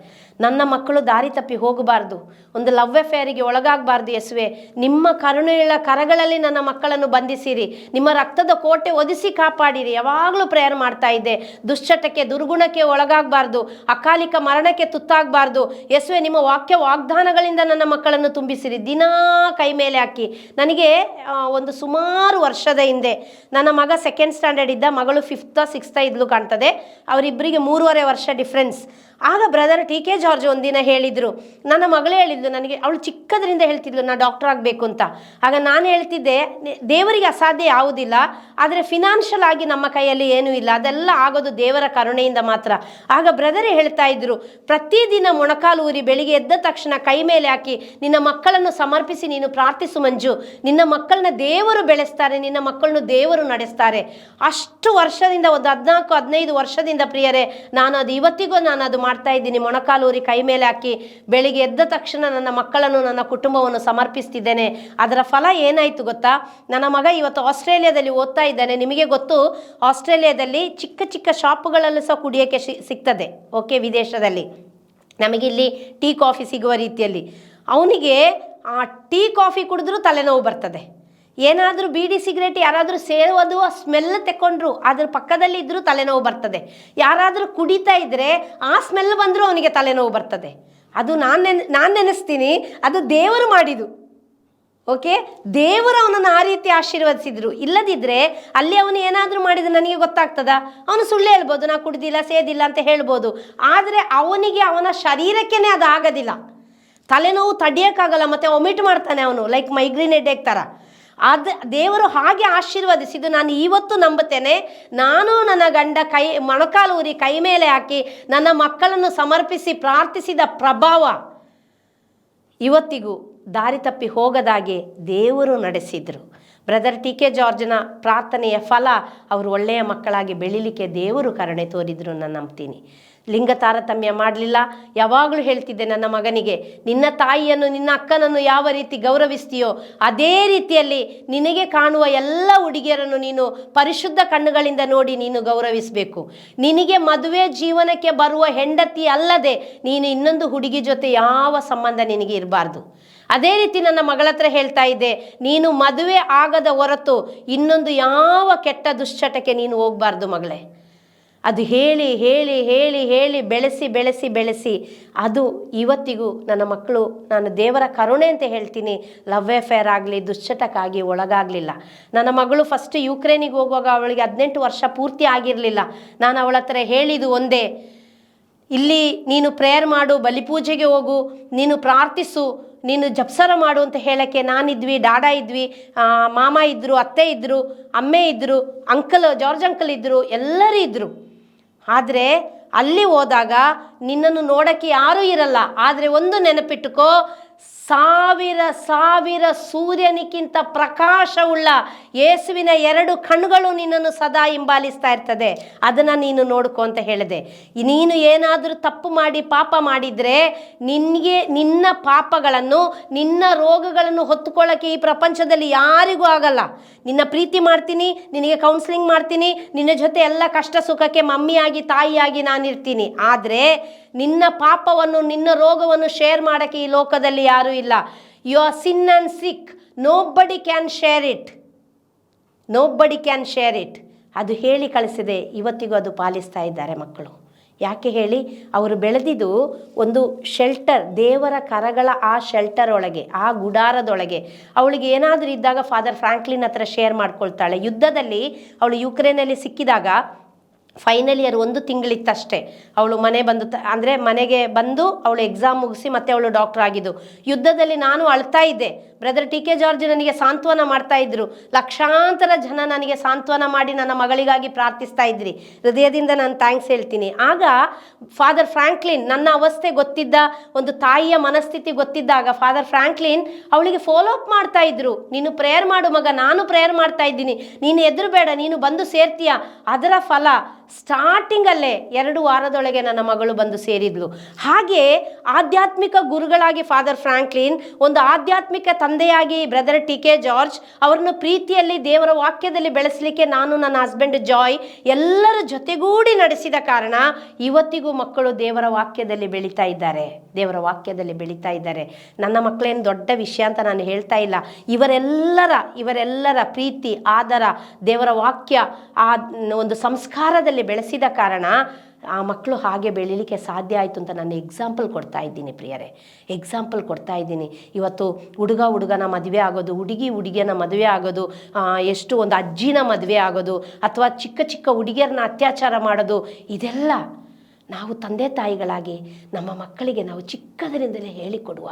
ನನ್ನ ಮಕ್ಕಳು ದಾರಿ ತಪ್ಪಿ ಹೋಗಬಾರ್ದು, ಒಂದು ಲವ್ ಅಫೇರಿಗೆ ಒಳಗಾಗಬಾರ್ದು. ಯೇಸುವೆ, ನಿಮ್ಮ ಕರುಣೆಯುಳ್ಳ ಕರಗಳಲ್ಲಿ ನನ್ನ ಮಕ್ಕಳನ್ನು ಬಂಧಿಸಿರಿ, ನಿಮ್ಮ ರಕ್ತದ ಕೋಟೆ ಒದಿಸಿ ಕಾಪಾಡಿರಿ. ಯಾವಾಗಲೂ ಪ್ರೇಯರ್ ಮಾಡ್ತಾ ಇದ್ದೆ. ದುಶ್ಚಟಕ್ಕೆ, ದುರ್ಗುಣಕ್ಕೆ ಒಳಗಾಗಬಾರ್ದು, ಅಕಾಲಿಕ ಮರಣಕ್ಕೆ ತುತ್ತಾಗಬಾರ್ದು. ಯೇಸುವೆ, ನಿಮ್ಮ ವಾಗ್ದಾನಗಳಿಂದ ನನ್ನ ಮಕ್ಕಳನ್ನು ತುಂಬಿಸಿರಿ. ದಿನಾ ಕೈ ಮೇಲೆ ಹಾಕಿ. ನನಗೆ ಒಂದು ಸುಮಾರು ವರ್ಷದ ಹಿಂದೆ ನನ್ನ ಮಗ 2nd ಸ್ಟ್ಯಾಂಡರ್ಡ್ ಇದ್ದ, ಮಗಳು 5th 6th ಇದ್ಲು ಕಾಣ್ತದೆ. ಅವರಿಬ್ಬರಿಗೆ 3.5 ವರ್ಷ ಡಿಫ್ರೆನ್ಸ್. ಆಗ ಬ್ರದರ್ TK ಜಾರ್ಜ್ ಒಂದಿನ ಹೇಳಿದರು, ನನ್ನ ಮಗಳು ಹೇಳಿದ್ಲು ನನಗೆ, ಅವಳು ಚಿಕ್ಕದ್ರಿಂದ ಹೇಳ್ತಿದ್ಲು ನಾನು ಡಾಕ್ಟರ್ ಆಗಬೇಕು ಅಂತ. ಆಗ ನಾನು ಹೇಳ್ತಿದ್ದೆ, ದೇವರಿಗೆ ಅಸಾಧ್ಯ ಯಾವುದಿಲ್ಲ, ಆದರೆ ಫಿನಾನ್ಷಿಯಲ್ ಆಗಿ ನಮ್ಮ ಕೈಯಲ್ಲಿ ಏನೂ ಇಲ್ಲ, ಅದೆಲ್ಲ ಆಗೋದು ದೇವರ ಕರುಣೆಯಿಂದ ಮಾತ್ರ. ಆಗ ಬ್ರದರೇ ಹೇಳ್ತಾ ಇದ್ರು, ಪ್ರತಿದಿನ ಮೊಣಕಾಲು ಊರಿ ಬೆಳಿಗ್ಗೆ ಎದ್ದ ತಕ್ಷಣ ಕೈ ಮೇಲೆ ಹಾಕಿ ನಿನ್ನ ಮಕ್ಕಳನ್ನು ಸಮರ್ಪಿಸಿ ನೀನು ಪ್ರಾರ್ಥಿಸು ಮಂಜು, ನಿನ್ನ ಮಕ್ಕಳನ್ನ ದೇವರು ಬೆಳೆಸ್ತಾರೆ, ನಿನ್ನ ಮಕ್ಕಳನ್ನು ದೇವರು ನಡೆಸ್ತಾರೆ. ಅಷ್ಟು ವರ್ಷದಿಂದ, ಒಂದು 14-15 ವರ್ಷದಿಂದ ಪ್ರಿಯರೇ, ನಾನು ಅದು ಇವತ್ತಿಗೂ ನಾನು ಅದು ಮಾಡ್ತಾ ಇದ್ದೀನಿ. ಮೊಣಕಾಲೂರಿ ಕೈ ಮೇಲೆ ಹಾಕಿ ಬೆಳಿಗ್ಗೆ ಎದ್ದ ತಕ್ಷಣ ನನ್ನ ಮಕ್ಕಳನ್ನು, ನನ್ನ ಕುಟುಂಬವನ್ನು ಸಮರ್ಪಿಸ್ತಿದ್ದೇನೆ. ಅದರ ಫಲ ಏನಾಯಿತು ಗೊತ್ತಾ? ನನ್ನ ಮಗ ಇವತ್ತು ಆಸ್ಟ್ರೇಲಿಯಾದಲ್ಲಿ ಓದ್ತಾ ಇದ್ದಾನೆ. ನಿಮಗೆ ಗೊತ್ತು, ಆಸ್ಟ್ರೇಲಿಯಾದಲ್ಲಿ ಚಿಕ್ಕ ಚಿಕ್ಕ ಶಾಪುಗಳಲ್ಲೂ ಸಹ ಕುಡಿಯೋಕ್ಕೆ ಸಿಗ್ತದೆ. ಓಕೆ, ವಿದೇಶದಲ್ಲಿ ನಮಗಿಲ್ಲಿ ಟೀ ಕಾಫಿ ಸಿಗುವ ರೀತಿಯಲ್ಲಿ. ಅವನಿಗೆ ಆ ಟೀ ಕಾಫಿ ಕುಡಿದ್ರೂ ತಲೆನೋವು ಬರ್ತದೆ. ಏನಾದರೂ ಬೀಡಿ ಸಿಗರೇಟ್ ಯಾರಾದರೂ ಸೇರೋದು ಆ ಸ್ಮೆಲ್ ತೆಕ್ಕೊಂಡ್ರು ಅದ್ರ ಪಕ್ಕದಲ್ಲಿ ಇದ್ದರೂ ತಲೆನೋವು ಬರ್ತದೆ. ಯಾರಾದರೂ ಕುಡಿತಾ ಇದ್ದರೆ ಆ ಸ್ಮೆಲ್ ಬಂದರೂ ಅವನಿಗೆ ತಲೆನೋವು ಬರ್ತದೆ. ಅದು ನಾನು ನೆನೆಸ್ತೀನಿ, ಅದು ದೇವರು ಮಾಡಿದ್ದು. ಓಕೆ, ದೇವರು ಅವನನ್ನು ಆ ರೀತಿ ಆಶೀರ್ವದಿಸಿದ್ರು. ಇಲ್ಲದಿದ್ದರೆ ಅಲ್ಲಿ ಅವನು ಏನಾದರೂ ಮಾಡಿದ್ರೆ ನನಗೆ ಗೊತ್ತಾಗ್ತದ? ಅವನು ಸುಳ್ಳು ಹೇಳ್ಬೋದು, ನಾ ಕುಡ್ದಿಲ್ಲ ಸೇದಿಲ್ಲ ಅಂತ ಹೇಳ್ಬೋದು. ಆದರೆ ಅವನಿಗೆ, ಅವನ ಶರೀರಕ್ಕೇ ಅದು ಆಗೋದಿಲ್ಲ. ತಲೆನೋವು ತಡೆಯೋಕ್ಕಾಗಲ್ಲ, ಮತ್ತು ಒಮಿಟ್ ಮಾಡ್ತಾನೆ ಅವನು, ಲೈಕ್ ಮೈಗ್ರೇನ್ ಹೆಡ್ಏಕ್ ಥರ. ಅದು ದೇವರು ಹಾಗೆ ಆಶೀರ್ವದಿಸಿದ್ದು ನಾನು ಇವತ್ತು ನಂಬುತ್ತೇನೆ. ನಾನು ನನ್ನ ಗಂಡ ಮೊಣಕಾಲು ಊರಿ ಕೈ ಮೇಲೆ ಹಾಕಿ ನನ್ನ ಮಕ್ಕಳನ್ನು ಸಮರ್ಪಿಸಿ ಪ್ರಾರ್ಥಿಸಿದ ಪ್ರಭಾವ ಇವತ್ತಿಗೂ ದಾರಿ ತಪ್ಪಿ ಹೋಗದಾಗೆ ದೇವರು ನಡೆಸಿದರು. ಬ್ರದರ್ ಟಿ ಕೆ ಜಾರ್ಜ್ನ ಪ್ರಾರ್ಥನೆಯ ಫಲ ಅವರು ಒಳ್ಳೆಯ ಮಕ್ಕಳಾಗಿ ಬೆಳೀಲಿಕ್ಕೆ ದೇವರು ಕರುಣೆ ತೋರಿದ್ರು ನಾನು ನಂಬ್ತೀನಿ. ಲಿಂಗ ತಾರತಮ್ಯ ಮಾಡಲಿಲ್ಲ. ಯಾವಾಗಲೂ ಹೇಳ್ತಿದ್ದೆ ನನ್ನ ಮಗನಿಗೆ, ನಿನ್ನ ತಾಯಿಯನ್ನು, ನಿನ್ನ ಅಕ್ಕನನ್ನು ಯಾವ ರೀತಿ ಗೌರವಿಸ್ತೀಯೋ ಅದೇ ರೀತಿಯಲ್ಲಿ ನಿನಗೆ ಕಾಣುವ ಎಲ್ಲ ಹುಡುಗಿಯರನ್ನು ನೀನು ಪರಿಶುದ್ಧ ಕಣ್ಣುಗಳಿಂದ ನೋಡಿ ನೀನು ಗೌರವಿಸಬೇಕು. ನಿನಗೆ ಮದುವೆ ಜೀವನಕ್ಕೆ ಬರುವ ಹೆಂಡತಿ ಅಲ್ಲದೆ ನೀನು ಇನ್ನೊಂದು ಹುಡುಗಿ ಜೊತೆ ಯಾವ ಸಂಬಂಧ ನಿನಗೆ ಇರಬಾರ್ದು. ಅದೇ ರೀತಿ ನನ್ನ ಮಗಳ ಹತ್ರ ಹೇಳ್ತಾ ಇದ್ದೆ, ನೀನು ಮದುವೆ ಆಗದ ಹೊರತು ಇನ್ನೊಂದು ಯಾವ ಕೆಟ್ಟ ದುಶ್ಚಟಕ್ಕೆ ನೀನು ಹೋಗಬಾರ್ದು ಮಗಳೇ. ಅದು ಹೇಳಿ ಹೇಳಿ ಹೇಳಿ ಹೇಳಿ ಬೆಳೆಸಿ ಬೆಳೆಸಿ ಬೆಳೆಸಿ ಅದು ಇವತ್ತಿಗೂ ನನ್ನ ಮಕ್ಕಳು, ನಾನು ದೇವರ ಕರುಣೆ ಅಂತ ಹೇಳ್ತೀನಿ, ಲವ್ ಅಫೇರ್ ಆಗಲಿ ದುಶ್ಚಟಕ್ಕಾಗಿ ಒಳಗಾಗಲಿಲ್ಲ. ನನ್ನ ಮಗಳು ಫಸ್ಟ್ ಯುಕ್ರೇನಿಗೆ ಹೋಗುವಾಗ ಅವಳಿಗೆ 18 ವರ್ಷ ಪೂರ್ತಿ ಆಗಿರಲಿಲ್ಲ. ನಾನು ಅವಳ ಹತ್ರ ಹೇಳಿದ್ದು ಒಂದೇ, ಇಲ್ಲಿ ನೀನು ಪ್ರೇಯರ್ ಮಾಡು, ಬಲಿಪೂಜೆಗೆ ಹೋಗು, ನೀನು ಪ್ರಾರ್ಥಿಸು, ನೀನು ಜಪ್ಸರ ಮಾಡು ಅಂತ ಹೇಳೋಕ್ಕೆ ನಾನಿದ್ವಿ, ಡಾಡಾ ಇದ್ವಿ, ಮಾಮ ಇದ್ದರು, ಅತ್ತೆ ಇದ್ದರು, ಅಮ್ಮೆ ಇದ್ದರು, ಜಾರ್ಜ್ ಅಂಕಲ್ ಇದ್ದರು, ಎಲ್ಲರೂ ಇದ್ದರು. ಆದರೆ ಅಲ್ಲಿ ಹೋದಾಗ ನಿನ್ನನ್ನು ನೋಡೋಕ್ಕೆ ಯಾರೂ ಇರಲ್ಲ. ಆದರೆ ಒಂದು ನೆನಪಿಟ್ಟುಕೋ, ಸಾವಿರ ಸಾವಿರ ಸೂರ್ಯನಿಗಿಂತ ಪ್ರಕಾಶವುಳ್ಳ ಯೇಸುವಿನ 2 ಕಣ್ಣುಗಳು ನಿನ್ನನ್ನು ಸದಾ ಹಿಂಬಾಲಿಸ್ತಾ ಇರ್ತದೆ. ಅದನ್ನು ನೀನು ನೋಡ್ಕೊ ಅಂತ ಹೇಳಿದೆ. ನೀನು ಏನಾದರೂ ತಪ್ಪು ಮಾಡಿ ಪಾಪ ಮಾಡಿದರೆ ನಿನ್ನ ಪಾಪಗಳನ್ನು, ನಿನ್ನ ರೋಗಗಳನ್ನು ಹೊತ್ತುಕೊಳ್ಳೋಕ್ಕೆ ಈ ಪ್ರಪಂಚದಲ್ಲಿ ಯಾರಿಗೂ ಆಗಲ್ಲ. ನಿನ್ನ ಪ್ರೀತಿ ಮಾಡ್ತೀನಿ, ನಿನಗೆ ಕೌನ್ಸಿಲಿಂಗ್ ಮಾಡ್ತೀನಿ, ನಿನ್ನ ಜೊತೆ ಎಲ್ಲ ಕಷ್ಟ ಸುಖಕ್ಕೆ ಮಮ್ಮಿಯಾಗಿ ತಾಯಿಯಾಗಿ ನಾನಿರ್ತೀನಿ. ಆದರೆ ನಿನ್ನ ಪಾಪವನ್ನು, ನಿನ್ನ ರೋಗವನ್ನು ಶೇರ್ ಮಾಡೋಕ್ಕೆ ಈ ಲೋಕದಲ್ಲಿ ಯಾರೂ ಇಲ್ಲ. You are sin and sick, nobody can share it, nobody can share it. ಅದು ಹೇಳಿ ಕಳಿಸಿದೆ. ಇವತ್ತಿಗೂ ಅದು ಪಾಲಿಸ್ತಾ ಇದ್ದಾರೆ ಮಕ್ಕಳು. ಯಾಕೆ ಹೇಳಿ? ಅವರು ಬೆಳೆದಿದ್ದು ಒಂದು ಶೆಲ್ಟರ್, ದೇವರ ಕರಗಳ ಆ ಶೆಲ್ಟರ್ ಒಳಗೆ, ಆ ಗುಡಾರದೊಳಗೆ. ಅವಳಿಗೆ ಏನಾದರೂ ಇದ್ದಾಗ ಫಾದರ್ ಫ್ರಾಂಕ್ಲಿನ್ ಹತ್ರ ಶೇರ್ ಮಾಡ್ಕೊಳ್ತಾಳೆ. ಯುದ್ಧದಲ್ಲಿ ಅವಳು ಯುಕ್ರೇನಲ್ಲಿ ಸಿಕ್ಕಿದಾಗ ಫೈನಲ್ ಇಯರ್ 1 ತಿಂಗಳಿತ್ತಷ್ಟೇ. ಅವಳು ಮನೆಗೆ ಬಂದು ಅವಳು ಎಕ್ಸಾಮ್ ಮುಗಿಸಿ ಮತ್ತೆ ಅವಳು ಡಾಕ್ಟರ್ ಆಗಿದ್ದು. ಯುದ್ಧದಲ್ಲಿ ನಾನು ಅಳ್ತಾ ಇದ್ದೆ. ಬ್ರದರ್ ಟಿ ಕೆ ಜಾರ್ಜ್ ನನಗೆ ಸಾಂತ್ವನ ಮಾಡ್ತಾ ಇದ್ರು. ಲಕ್ಷಾಂತರ ಜನ ನನಗೆ ಸಾಂತ್ವನ ಮಾಡಿ ನನ್ನ ಮಗಳಿಗಾಗಿ ಪ್ರಾರ್ಥಿಸ್ತಾ ಇದ್ರಿ. ಹೃದಯದಿಂದ ನಾನು ಥ್ಯಾಂಕ್ಸ್ ಹೇಳ್ತೀನಿ. ಆಗ ಫಾದರ್ ಫ್ರಾಂಕ್ಲಿನ್, ನನ್ನ ಅವಸ್ಥೆ ಗೊತ್ತಿದ್ದ, ಒಂದು ತಾಯಿಯ ಮನಸ್ಥಿತಿ ಗೊತ್ತಿದ್ದಾಗ ಫಾದರ್ ಫ್ರಾಂಕ್ಲಿನ್ ಅವಳಿಗೆ ಫಾಲೋ ಅಪ್ ಮಾಡ್ತಾ ಇದ್ರು. ನೀನು ಪ್ರೇಯರ್ ಮಾಡು ಮಗ, ನಾನು ಪ್ರೇಯರ್ ಮಾಡ್ತಾ ಇದ್ದೀನಿ, ನೀನು ಹೆದರಬೇಡ, ನೀನು ಬಂದು ಸೇರ್ತೀಯ. ಅದರ ಫಲ ಸ್ಟಾರ್ಟಿಂಗಲ್ಲೇ 2 ವಾರದೊಳಗೆ ನನ್ನ ಮಗಳು ಬಂದು ಸೇರಿದ್ಲು. ಹಾಗೆ ಆಧ್ಯಾತ್ಮಿಕ ಗುರುಗಳಾಗಿ ಫಾದರ್ ಫ್ರಾಂಕ್ಲಿನ್, ಒಂದು ಆಧ್ಯಾತ್ಮಿಕ ತಂದೆಯಾಗಿ ಬ್ರದರ್ ಟಿ ಕೆ ಜಾರ್ಜ್, ಅವರನ್ನು ಪ್ರೀತಿಯಲ್ಲಿ ದೇವರ ವಾಕ್ಯದಲ್ಲಿ ಬೆಳೆಸಲಿಕ್ಕೆ ನಾನು, ನನ್ನ ಹಸ್ಬೆಂಡ್ ಜಾಯ್ ಎಲ್ಲರ ಜೊತೆಗೂಡಿ ನಡೆಸಿದ ಕಾರಣ ಇವತ್ತಿಗೂ ಮಕ್ಕಳು ದೇವರ ವಾಕ್ಯದಲ್ಲಿ ಬೆಳೀತಾ ಇದ್ದಾರೆ, ದೇವರ ವಾಕ್ಯದಲ್ಲಿ ಬೆಳೀತಾ ಇದ್ದಾರೆ. ನನ್ನ ಮಕ್ಕಳೇನು ದೊಡ್ಡ ವಿಷಯ ಅಂತ ನಾನು ಹೇಳ್ತಾ ಇಲ್ಲ. ಇವರೆಲ್ಲರ ಪ್ರೀತಿ, ಆದರ, ದೇವರ ವಾಕ್ಯ, ಆ ಒಂದು ಸಂಸ್ಕಾರದಲ್ಲಿ ಬೆಳೆಸಿದ ಕಾರಣ ಆ ಮಕ್ಕಳು ಹಾಗೆ ಬೆಳೀಲಿಕ್ಕೆ ಸಾಧ್ಯ ಆಯಿತು ಅಂತ ನಾನು ಎಕ್ಸಾಂಪಲ್ ಕೊಡ್ತಾ ಇದ್ದೀನಿ ಪ್ರಿಯರೇ, ಎಕ್ಸಾಂಪಲ್ ಕೊಡ್ತಾ ಇದ್ದೀನಿ. ಇವತ್ತು ಹುಡುಗನ ಮದುವೆ ಆಗೋದು, ಹುಡುಗಿಯನ ಮದುವೆ ಆಗೋದು, ಎಷ್ಟು ಒಂದು ಅಜ್ಜಿನ ಮದುವೆ ಆಗೋದು, ಅಥವಾ ಚಿಕ್ಕ ಚಿಕ್ಕ ಹುಡುಗಿಯರನ್ನ ಅತ್ಯಾಚಾರ ಮಾಡೋದು, ಇದೆಲ್ಲ ನಾವು ತಂದೆ ತಾಯಿಗಳಾಗಿ ನಮ್ಮ ಮಕ್ಕಳಿಗೆ ನಾವು ಚಿಕ್ಕದರಿಂದಲೇ ಹೇಳಿಕೊಡುವ,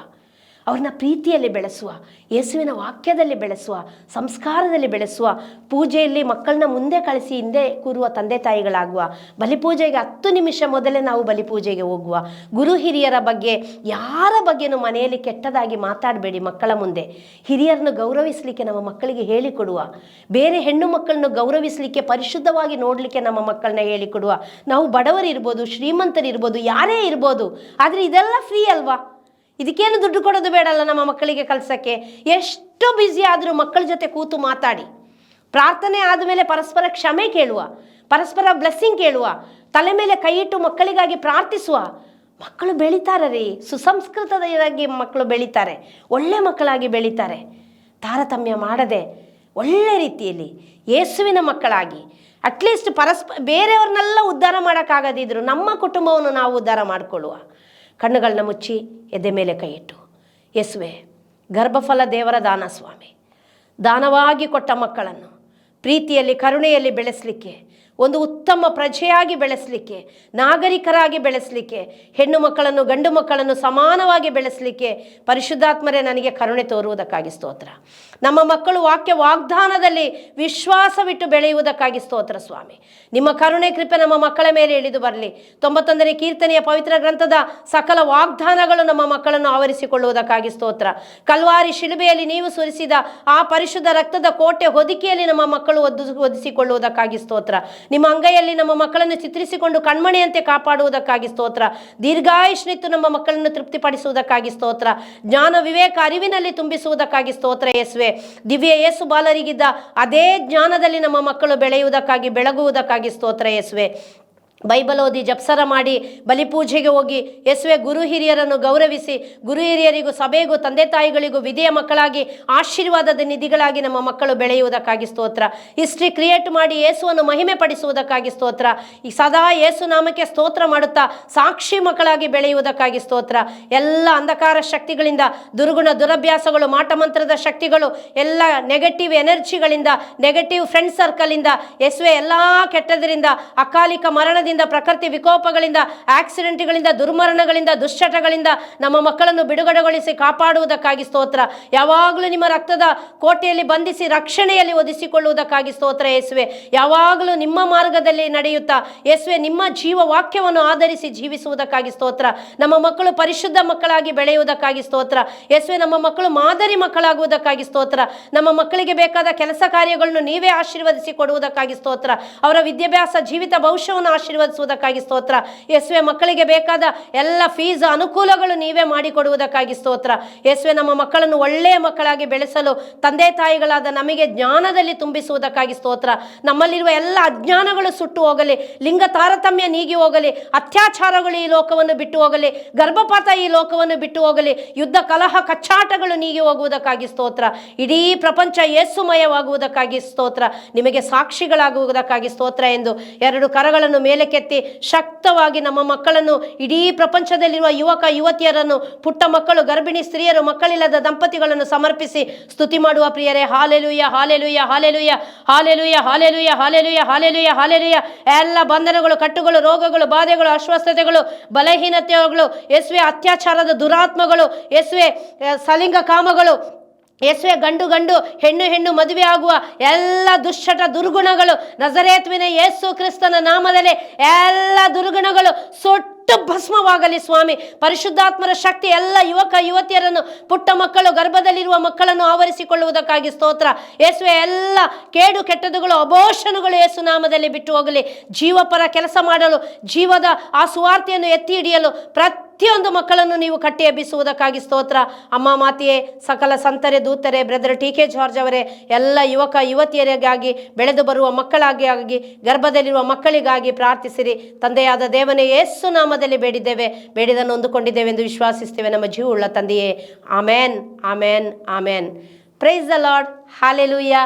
ಅವ್ರನ್ನ ಪ್ರೀತಿಯಲ್ಲಿ ಬೆಳೆಸುವ, ಯೇಸುವಿನ ವಾಕ್ಯದಲ್ಲಿ ಬೆಳೆಸುವ, ಸಂಸ್ಕಾರದಲ್ಲಿ ಬೆಳೆಸುವ, ಪೂಜೆಯಲ್ಲಿ ಮಕ್ಕಳನ್ನ ಮುಂದೆ ಕಳಿಸಿ ಹಿಂದೆ ಕೂರುವ ತಂದೆ ತಾಯಿಗಳಾಗುವ, ಬಲಿಪೂಜೆಗೆ 10 ನಿಮಿಷ ಮೊದಲೇ ನಾವು ಬಲಿಪೂಜೆಗೆ ಹೋಗುವ, ಗುರು ಹಿರಿಯರ ಬಗ್ಗೆ ಯಾರ ಬಗ್ಗೆನೂ ಮನೆಯಲ್ಲಿ ಕೆಟ್ಟದಾಗಿ ಮಾತಾಡಬೇಡಿ. ಮಕ್ಕಳ ಮುಂದೆ ಹಿರಿಯರನ್ನು ಗೌರವಿಸಲಿಕ್ಕೆ ನಮ್ಮ ಮಕ್ಕಳಿಗೆ ಹೇಳಿಕೊಡುವ, ಬೇರೆ ಹೆಣ್ಣು ಮಕ್ಕಳನ್ನು ಗೌರವಿಸಲಿಕ್ಕೆ, ಪರಿಶುದ್ಧವಾಗಿ ನೋಡಲಿಕ್ಕೆ ನಮ್ಮ ಮಕ್ಕಳನ್ನ ಹೇಳಿಕೊಡುವ. ನಾವು ಬಡವರಿರ್ಬೋದು, ಶ್ರೀಮಂತರಿರ್ಬೋದು, ಯಾರೇ ಇರ್ಬೋದು, ಆದರೆ ಇದೆಲ್ಲ ಫ್ರೀ ಅಲ್ವಾ? ಇದಕ್ಕೇನು ದುಡ್ಡು ಕೊಡೋದು ಬೇಡಲ್ಲ ನಮ್ಮ ಮಕ್ಕಳಿಗೆ ಕಲಿಸೋಕ್ಕೆ. ಎಷ್ಟು ಬ್ಯುಸಿ ಆದರೂ ಮಕ್ಕಳ ಜೊತೆ ಕೂತು ಮಾತಾಡಿ, ಪ್ರಾರ್ಥನೆ ಆದಮೇಲೆ ಪರಸ್ಪರ ಕ್ಷಮೆ ಕೇಳುವ, ಪರಸ್ಪರ ಬ್ಲೆಸ್ಸಿಂಗ್ ಕೇಳುವ, ತಲೆ ಮೇಲೆ ಕೈ ಇಟ್ಟು ಮಕ್ಕಳಿಗಾಗಿ ಪ್ರಾರ್ಥಿಸುವ. ಮಕ್ಕಳು ಬೆಳೀತಾರೆ ರೀ, ಸುಸಂಸ್ಕೃತರಾಗಿ ಮಕ್ಕಳು ಬೆಳೀತಾರೆ, ಒಳ್ಳೆ ಮಕ್ಕಳಾಗಿ ಬೆಳೀತಾರೆ. ತಾರತಮ್ಯ ಮಾಡದೆ ಒಳ್ಳೆ ರೀತಿಯಲ್ಲಿ ಯೇಸುವಿನ ಮಕ್ಕಳಾಗಿ ಅಟ್ಲೀಸ್ಟ್ ಬೇರೆಯವ್ರನ್ನೆಲ್ಲ ಉದ್ಧಾರ ಮಾಡೋಕ್ಕಾಗದಿದ್ರು ನಮ್ಮ ಕುಟುಂಬವನ್ನು ನಾವು ಉದ್ಧಾರ ಮಾಡಿಕೊಳ್ಳುವ. ಕಣ್ಣುಗಳನ್ನ ಮುಚ್ಚಿ ಎದೆ ಮೇಲೆ ಕೈ ಇಟ್ಟು, ಯೇಸುವೆ, ಗರ್ಭಫಲ ದೇವರ ದಾನ ಸ್ವಾಮಿ, ದಾನವಾಗಿ ಕೊಟ್ಟ ಮಕ್ಕಳನ್ನು ಪ್ರೀತಿಯಲ್ಲಿ ಕರುಣೆಯಲ್ಲಿ ಬೆಳೆಸಲಿಕ್ಕೆ, ಒಂದು ಉತ್ತಮ ಪ್ರಜೆಯಾಗಿ ಬೆಳೆಸಲಿಕ್ಕೆ, ನಾಗರಿಕರಾಗಿ ಬೆಳೆಸಲಿಕ್ಕೆ, ಹೆಣ್ಣು ಮಕ್ಕಳನ್ನು ಗಂಡು ಮಕ್ಕಳನ್ನು ಸಮಾನವಾಗಿ ಬೆಳೆಸಲಿಕ್ಕೆ ಪರಿಶುದ್ಧಾತ್ಮರೇ ನನಗೆ ಕರುಣೆ ತೋರುವುದಕ್ಕಾಗಿ ಸ್ತೋತ್ರ. ನಮ್ಮ ಮಕ್ಕಳು ವಾಗ್ದಾನದಲ್ಲಿ ವಿಶ್ವಾಸವಿಟ್ಟು ಬೆಳೆಯುವುದಕ್ಕಾಗಿ ಸ್ತೋತ್ರ ಸ್ವಾಮಿ. ನಿಮ್ಮ ಕರುಣೆ ಕೃಪೆ ನಮ್ಮ ಮಕ್ಕಳ ಮೇಲೆ ಇಳಿದು ಬರಲಿ. 91ನೇ ಕೀರ್ತನೆಯ ಪವಿತ್ರ ಗ್ರಂಥದ ಸಕಲ ವಾಗ್ದಾನಗಳು ನಮ್ಮ ಮಕ್ಕಳನ್ನು ಆವರಿಸಿಕೊಳ್ಳುವುದಕ್ಕಾಗಿ ಸ್ತೋತ್ರ. ಕಲ್ವಾರಿ ಶಿಲುಬೆಯಲ್ಲಿ ನೀವು ಸುರಿಸಿದ ಆ ಪರಿಶುದ್ಧ ರಕ್ತದ ಕೋಟೆ ಹೊದಿಕೆಯಲ್ಲಿ ನಮ್ಮ ಮಕ್ಕಳು ಒದಿಸಿಕೊಳ್ಳುವುದಕ್ಕಾಗಿ ಸ್ತೋತ್ರ. ನಿಮ್ಮ ಅಂಗೈಯಲ್ಲಿ ನಮ್ಮ ಮಕ್ಕಳನ್ನು ಚಿತ್ರಿಸಿಕೊಂಡು ಕಣ್ಮಣಿಯಂತೆ ಕಾಪಾಡುವುದಕ್ಕಾಗಿ ಸ್ತೋತ್ರ. ದೀರ್ಘಾಯುಷ್ನಿತ್ತು ನಮ್ಮ ಮಕ್ಕಳನ್ನು ತೃಪ್ತಿಪಡಿಸುವುದಕ್ಕಾಗಿ ಸ್ತೋತ್ರ. ಜ್ಞಾನ ವಿವೇಕ ಅರಿವಿನಲ್ಲಿ ತುಂಬಿಸುವುದಕ್ಕಾಗಿ ಸ್ತೋತ್ರ ಯೇಸುವೆ. ದಿವ್ಯ ಯೇಸು ಬಾಲರಿಗಿದ್ದ ಅದೇ ಜ್ಞಾನದಲ್ಲಿ ನಮ್ಮ ಮಕ್ಕಳು ಬೆಳೆಯುವುದಕ್ಕಾಗಿ ಬೆಳಗುವುದಕ್ಕಾಗಿ ಸ್ತೋತ್ರ ಯೇಸುವೆ. ಬೈಬಲ್ ಓದಿ ಜಪ್ಸರ ಮಾಡಿ ಬಲಿಪೂಜೆಗೆ ಹೋಗಿ ಯೇಸುವೆ ಗುರು ಹಿರಿಯರನ್ನು ಗೌರವಿಸಿ, ಗುರು ಹಿರಿಯರಿಗೂ ಸಭೆಗೂ ತಂದೆ ತಾಯಿಗಳಿಗೂ ವಿಧೇಯ ಮಕ್ಕಳಾಗಿ ಆಶೀರ್ವಾದದ ನಿಧಿಗಳಾಗಿ ನಮ್ಮ ಮಕ್ಕಳು ಬೆಳೆಯುವುದಕ್ಕಾಗಿ ಸ್ತೋತ್ರ. ಹಿಸ್ಟ್ರಿ ಕ್ರಿಯೇಟ್ ಮಾಡಿ ಯೇಸುವನ್ನು ಮಹಿಮೆ ಪಡಿಸುವುದಕ್ಕಾಗಿ ಸ್ತೋತ್ರ. ಈ ಸದಾ ಯೇಸು ನಾಮಕ್ಕೆ ಸ್ತೋತ್ರ ಮಾಡುತ್ತಾ ಸಾಕ್ಷಿ ಮಕ್ಕಳಾಗಿ ಬೆಳೆಯುವುದಕ್ಕಾಗಿ ಸ್ತೋತ್ರ. ಎಲ್ಲ ಅಂಧಕಾರ ಶಕ್ತಿಗಳಿಂದ, ದುರ್ಗುಣ ದುರಭ್ಯಾಸಗಳು, ಮಾಟಮಂತ್ರದ ಶಕ್ತಿಗಳು, ಎಲ್ಲ ನೆಗೆಟಿವ್ ಎನರ್ಜಿಗಳಿಂದ, ನೆಗೆಟಿವ್ ಫ್ರೆಂಡ್ ಸರ್ಕಲಿಂದ ಯೇಸುವೆ ಎಲ್ಲ ಕೆಟ್ಟದರಿಂದ, ಅಕಾಲಿಕ ಮರಣದಿಂದ, ಪ್ರಕೃತಿ ವಿಕೋಪಗಳಿಂದ, ಆಕ್ಸಿಡೆಂಟ್ಗಳಿಂದ, ದುರ್ಮರಣಗಳಿಂದ, ದುಶ್ಚಟಗಳಿಂದ ನಮ್ಮ ಮಕ್ಕಳನ್ನು ಬಿಡುಗಡೆಗೊಳಿಸಿ ಕಾಪಾಡುವುದಕ್ಕಾಗಿ ಸ್ತೋತ್ರ. ಯಾವಾಗಲೂ ನಿಮ್ಮ ರಕ್ತದ ಕೋಟೆಯಲ್ಲಿ ಬಂಧಿಸಿ ರಕ್ಷಣೆಯಲ್ಲಿ ಒದಿಸಿಕೊಳ್ಳುವುದಕ್ಕಾಗಿ ಸ್ತೋತ್ರ ಯೇಸುವೆ. ಯಾವಾಗಲೂ ನಿಮ್ಮ ಮಾರ್ಗದಲ್ಲಿ ನಡೆಯುತ್ತಾ ಯೇಸುವೆ ನಿಮ್ಮ ಜೀವ ವಾಕ್ಯವನ್ನು ಆಧರಿಸಿ ಜೀವಿಸುವುದಕ್ಕಾಗಿ ಸ್ತೋತ್ರ. ನಮ್ಮ ಮಕ್ಕಳು ಪರಿಶುದ್ಧ ಮಕ್ಕಳಾಗಿ ಬೆಳೆಯುವುದಕ್ಕಾಗಿ ಸ್ತೋತ್ರ ಯೇಸುವೆ. ನಮ್ಮ ಮಕ್ಕಳು ಮಾದರಿ ಮಕ್ಕಳಾಗುವುದಕ್ಕಾಗಿ ಸ್ತೋತ್ರ. ನಮ್ಮ ಮಕ್ಕಳಿಗೆ ಬೇಕಾದ ಕೆಲಸ ಕಾರ್ಯಗಳನ್ನು ನೀವೇ ಆಶೀರ್ವದಿಸಿ ಕೊಡುವುದಕ್ಕಾಗಿ ಸ್ತೋತ್ರ. ಅವರ ವಿದ್ಯಾಭ್ಯಾಸ ಜೀವಿತ ಭವಿಷ್ಯವನ್ನು ಆಶೀರ್ವದಿಸುವುದಕ್ಕಾಗಿ ಸ್ತೋತ್ರ ಯೇಸುವೆ. ಮಕ್ಕಳಿಗೆ ಬೇಕಾದ ಎಲ್ಲ ಫೀಸ್ ಅನುಕೂಲಗಳು ನೀವೇ ಮಾಡಿಕೊಡುವುದಕ್ಕಾಗಿ ಸ್ತೋತ್ರ ಯೇಸುವೆ. ನಮ್ಮ ಮಕ್ಕಳನ್ನು ಒಳ್ಳೆಯ ಮಕ್ಕಳಾಗಿ ಬೆಳೆಸಲು ತಂದೆ ತಾಯಿಗಳಾದ ನಮಗೆ ಜ್ಞಾನದಲ್ಲಿ ತುಂಬಿಸುವುದಕ್ಕಾಗಿ ಸ್ತೋತ್ರ. ನಮ್ಮಲ್ಲಿರುವ ಎಲ್ಲ ಅಜ್ಞಾನಗಳು ಸುಟ್ಟು ಹೋಗಲಿ, ಲಿಂಗ ತಾರತಮ್ಯ ನೀಗಿ ಹೋಗಲಿ, ಅತ್ಯಾಚಾರಗಳು ಈ ಲೋಕವನ್ನು ಬಿಟ್ಟು ಹೋಗಲಿ, ಗರ್ಭಪಾತ ಈ ಲೋಕವನ್ನು ಬಿಟ್ಟು ಹೋಗಲಿ, ಯುದ್ಧ ಕಲಹ ಕಚ್ಚಾಟಗಳು ನೀಗಿ ಹೋಗುವುದಕ್ಕಾಗಿ ಸ್ತೋತ್ರ. ಇಡೀ ಪ್ರಪಂಚ ಯೇಸುಮಯವಾಗುವುದಕ್ಕಾಗಿ ಸ್ತೋತ್ರ. ನಿಮಗೆ ಸಾಕ್ಷಿಗಳಾಗುವುದಕ್ಕಾಗಿ ಸ್ತೋತ್ರ ಎಂದು 2 ಕರಗಳನ್ನು ಮೇಲಕ್ಕೆತ್ತಿ ಶಕ್ತವಾಗಿ ನಮ್ಮ ಮಕ್ಕಳನ್ನು, ಇಡೀ ಪ್ರಪಂಚದಲ್ಲಿರುವ ಯುವಕ ಯುವತಿಯರನ್ನು, ಪುಟ್ಟ ಮಕ್ಕಳು, ಗರ್ಭಿಣಿ ಸ್ತ್ರೀಯರು, ಮಕ್ಕಳಿಲ್ಲದ ದಂಪತಿಗಳನ್ನು ಸಮರ್ಪಿಸಿ ಸ್ತುತಿ ಮಾಡುವ ಪ್ರಿಯರೇ. Hallelujah, hallelujah, hallelujah, hallelujah, hallelujah, hallelujah, hallelujah, hallelujah. ಎಲ್ಲ ಬಂಧನಗಳು, ಕಟ್ಟುಗಳು, ರೋಗಗಳು, ಬಾಧೆಗಳು, ಅಸ್ವಸ್ಥತೆಗಳು, ಬಲಹೀನತೆಗಳು ಯೇಸುವೆ, ಅತ್ಯಾಚಾರದ ದುರಾತ್ಮಗಳು ಯೇಸುವೆ, ಸಲಿಂಗ ಕಾಮಗಳು ಯೇಸುವೆ, ಗಂಡು ಹೆಣ್ಣು ಮದುವೆ ಆಗುವ ಎಲ್ಲ ದುಶ್ಚಟ ದುರ್ಗುಣಗಳು ನಜರೇತುವಿನ ಯೇಸು ಕ್ರಿಸ್ತನ ನಾಮದಲ್ಲಿ ಎಲ್ಲ ದುರ್ಗುಣಗಳು ಸುಟ್ಟು ಭಸ್ಮವಾಗಲಿ ಸ್ವಾಮಿ. ಪರಿಶುದ್ಧಾತ್ಮರ ಶಕ್ತಿ ಎಲ್ಲ ಯುವಕ ಯುವತಿಯರನ್ನು, ಪುಟ್ಟ ಮಕ್ಕಳು, ಗರ್ಭದಲ್ಲಿರುವ ಮಕ್ಕಳನ್ನು ಆವರಿಸಿಕೊಳ್ಳುವುದಕ್ಕಾಗಿ ಸ್ತೋತ್ರ ಯೇಸುವೆ. ಎಲ್ಲ ಕೇಡು ಕೆಟ್ಟದುಗಳು, ಅಬೋಷಣಗಳು ಯೇಸು ನಾಮದಲ್ಲಿ ಬಿಟ್ಟು ಹೋಗಲಿ. ಜೀವಪರ ಕೆಲಸ ಮಾಡಲು, ಜೀವದ ಆ ಸುವಾರ್ತೆಯನ್ನು ಎತ್ತಿ ಹಿಡಿಯಲು ಪ್ರತಿಯೊಂದು ಮಕ್ಕಳನ್ನು ನೀವು ಕಟ್ಟಿ ಎಬ್ಬಿಸುವುದಕ್ಕಾಗಿ ಸ್ತೋತ್ರ. ಅಮ್ಮ ಮಾತೆಯೇ, ಸಕಲ ಸಂತರೆ, ದೂತರೆ, ಬ್ರದರ್ ಟಿ.ಕೆ. ಜಾರ್ಜ್ ಅವರೇ, ಎಲ್ಲ ಯುವಕ ಯುವತಿಯರಿಗಾಗಿ, ಬೆಳೆದು ಬರುವ ಮಕ್ಕಳಾಗಿ, ಗರ್ಭದಲ್ಲಿರುವ ಮಕ್ಕಳಿಗಾಗಿ ಪ್ರಾರ್ಥಿಸಿರಿ. ತಂದೆಯಾದ ದೇವನೇ, ಯೇಸು ನಾಮದಲ್ಲಿ ಬೇಡಿದ್ದೇವೆ, ಬೇಡಿದನ್ನು ಹೊಂದಿಕೊಂಡಿದ್ದೇವೆ ಎಂದು ವಿಶ್ವಾಸಿಸ್ತೇವೆ ನಮ್ಮ ಜೀವವುಳ್ಳ ತಂದೆಯೇ. Amen, amen, amen. Praise the Lord. Hallelujah.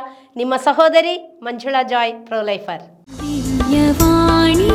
ನಿಮ್ಮ ಸಹೋದರಿ ಮಂಜುಳಾ ಜಾಯ್, ಪ್ರೊ ಲೈಫರ್. ದಿವ್ಯವಾಣಿ.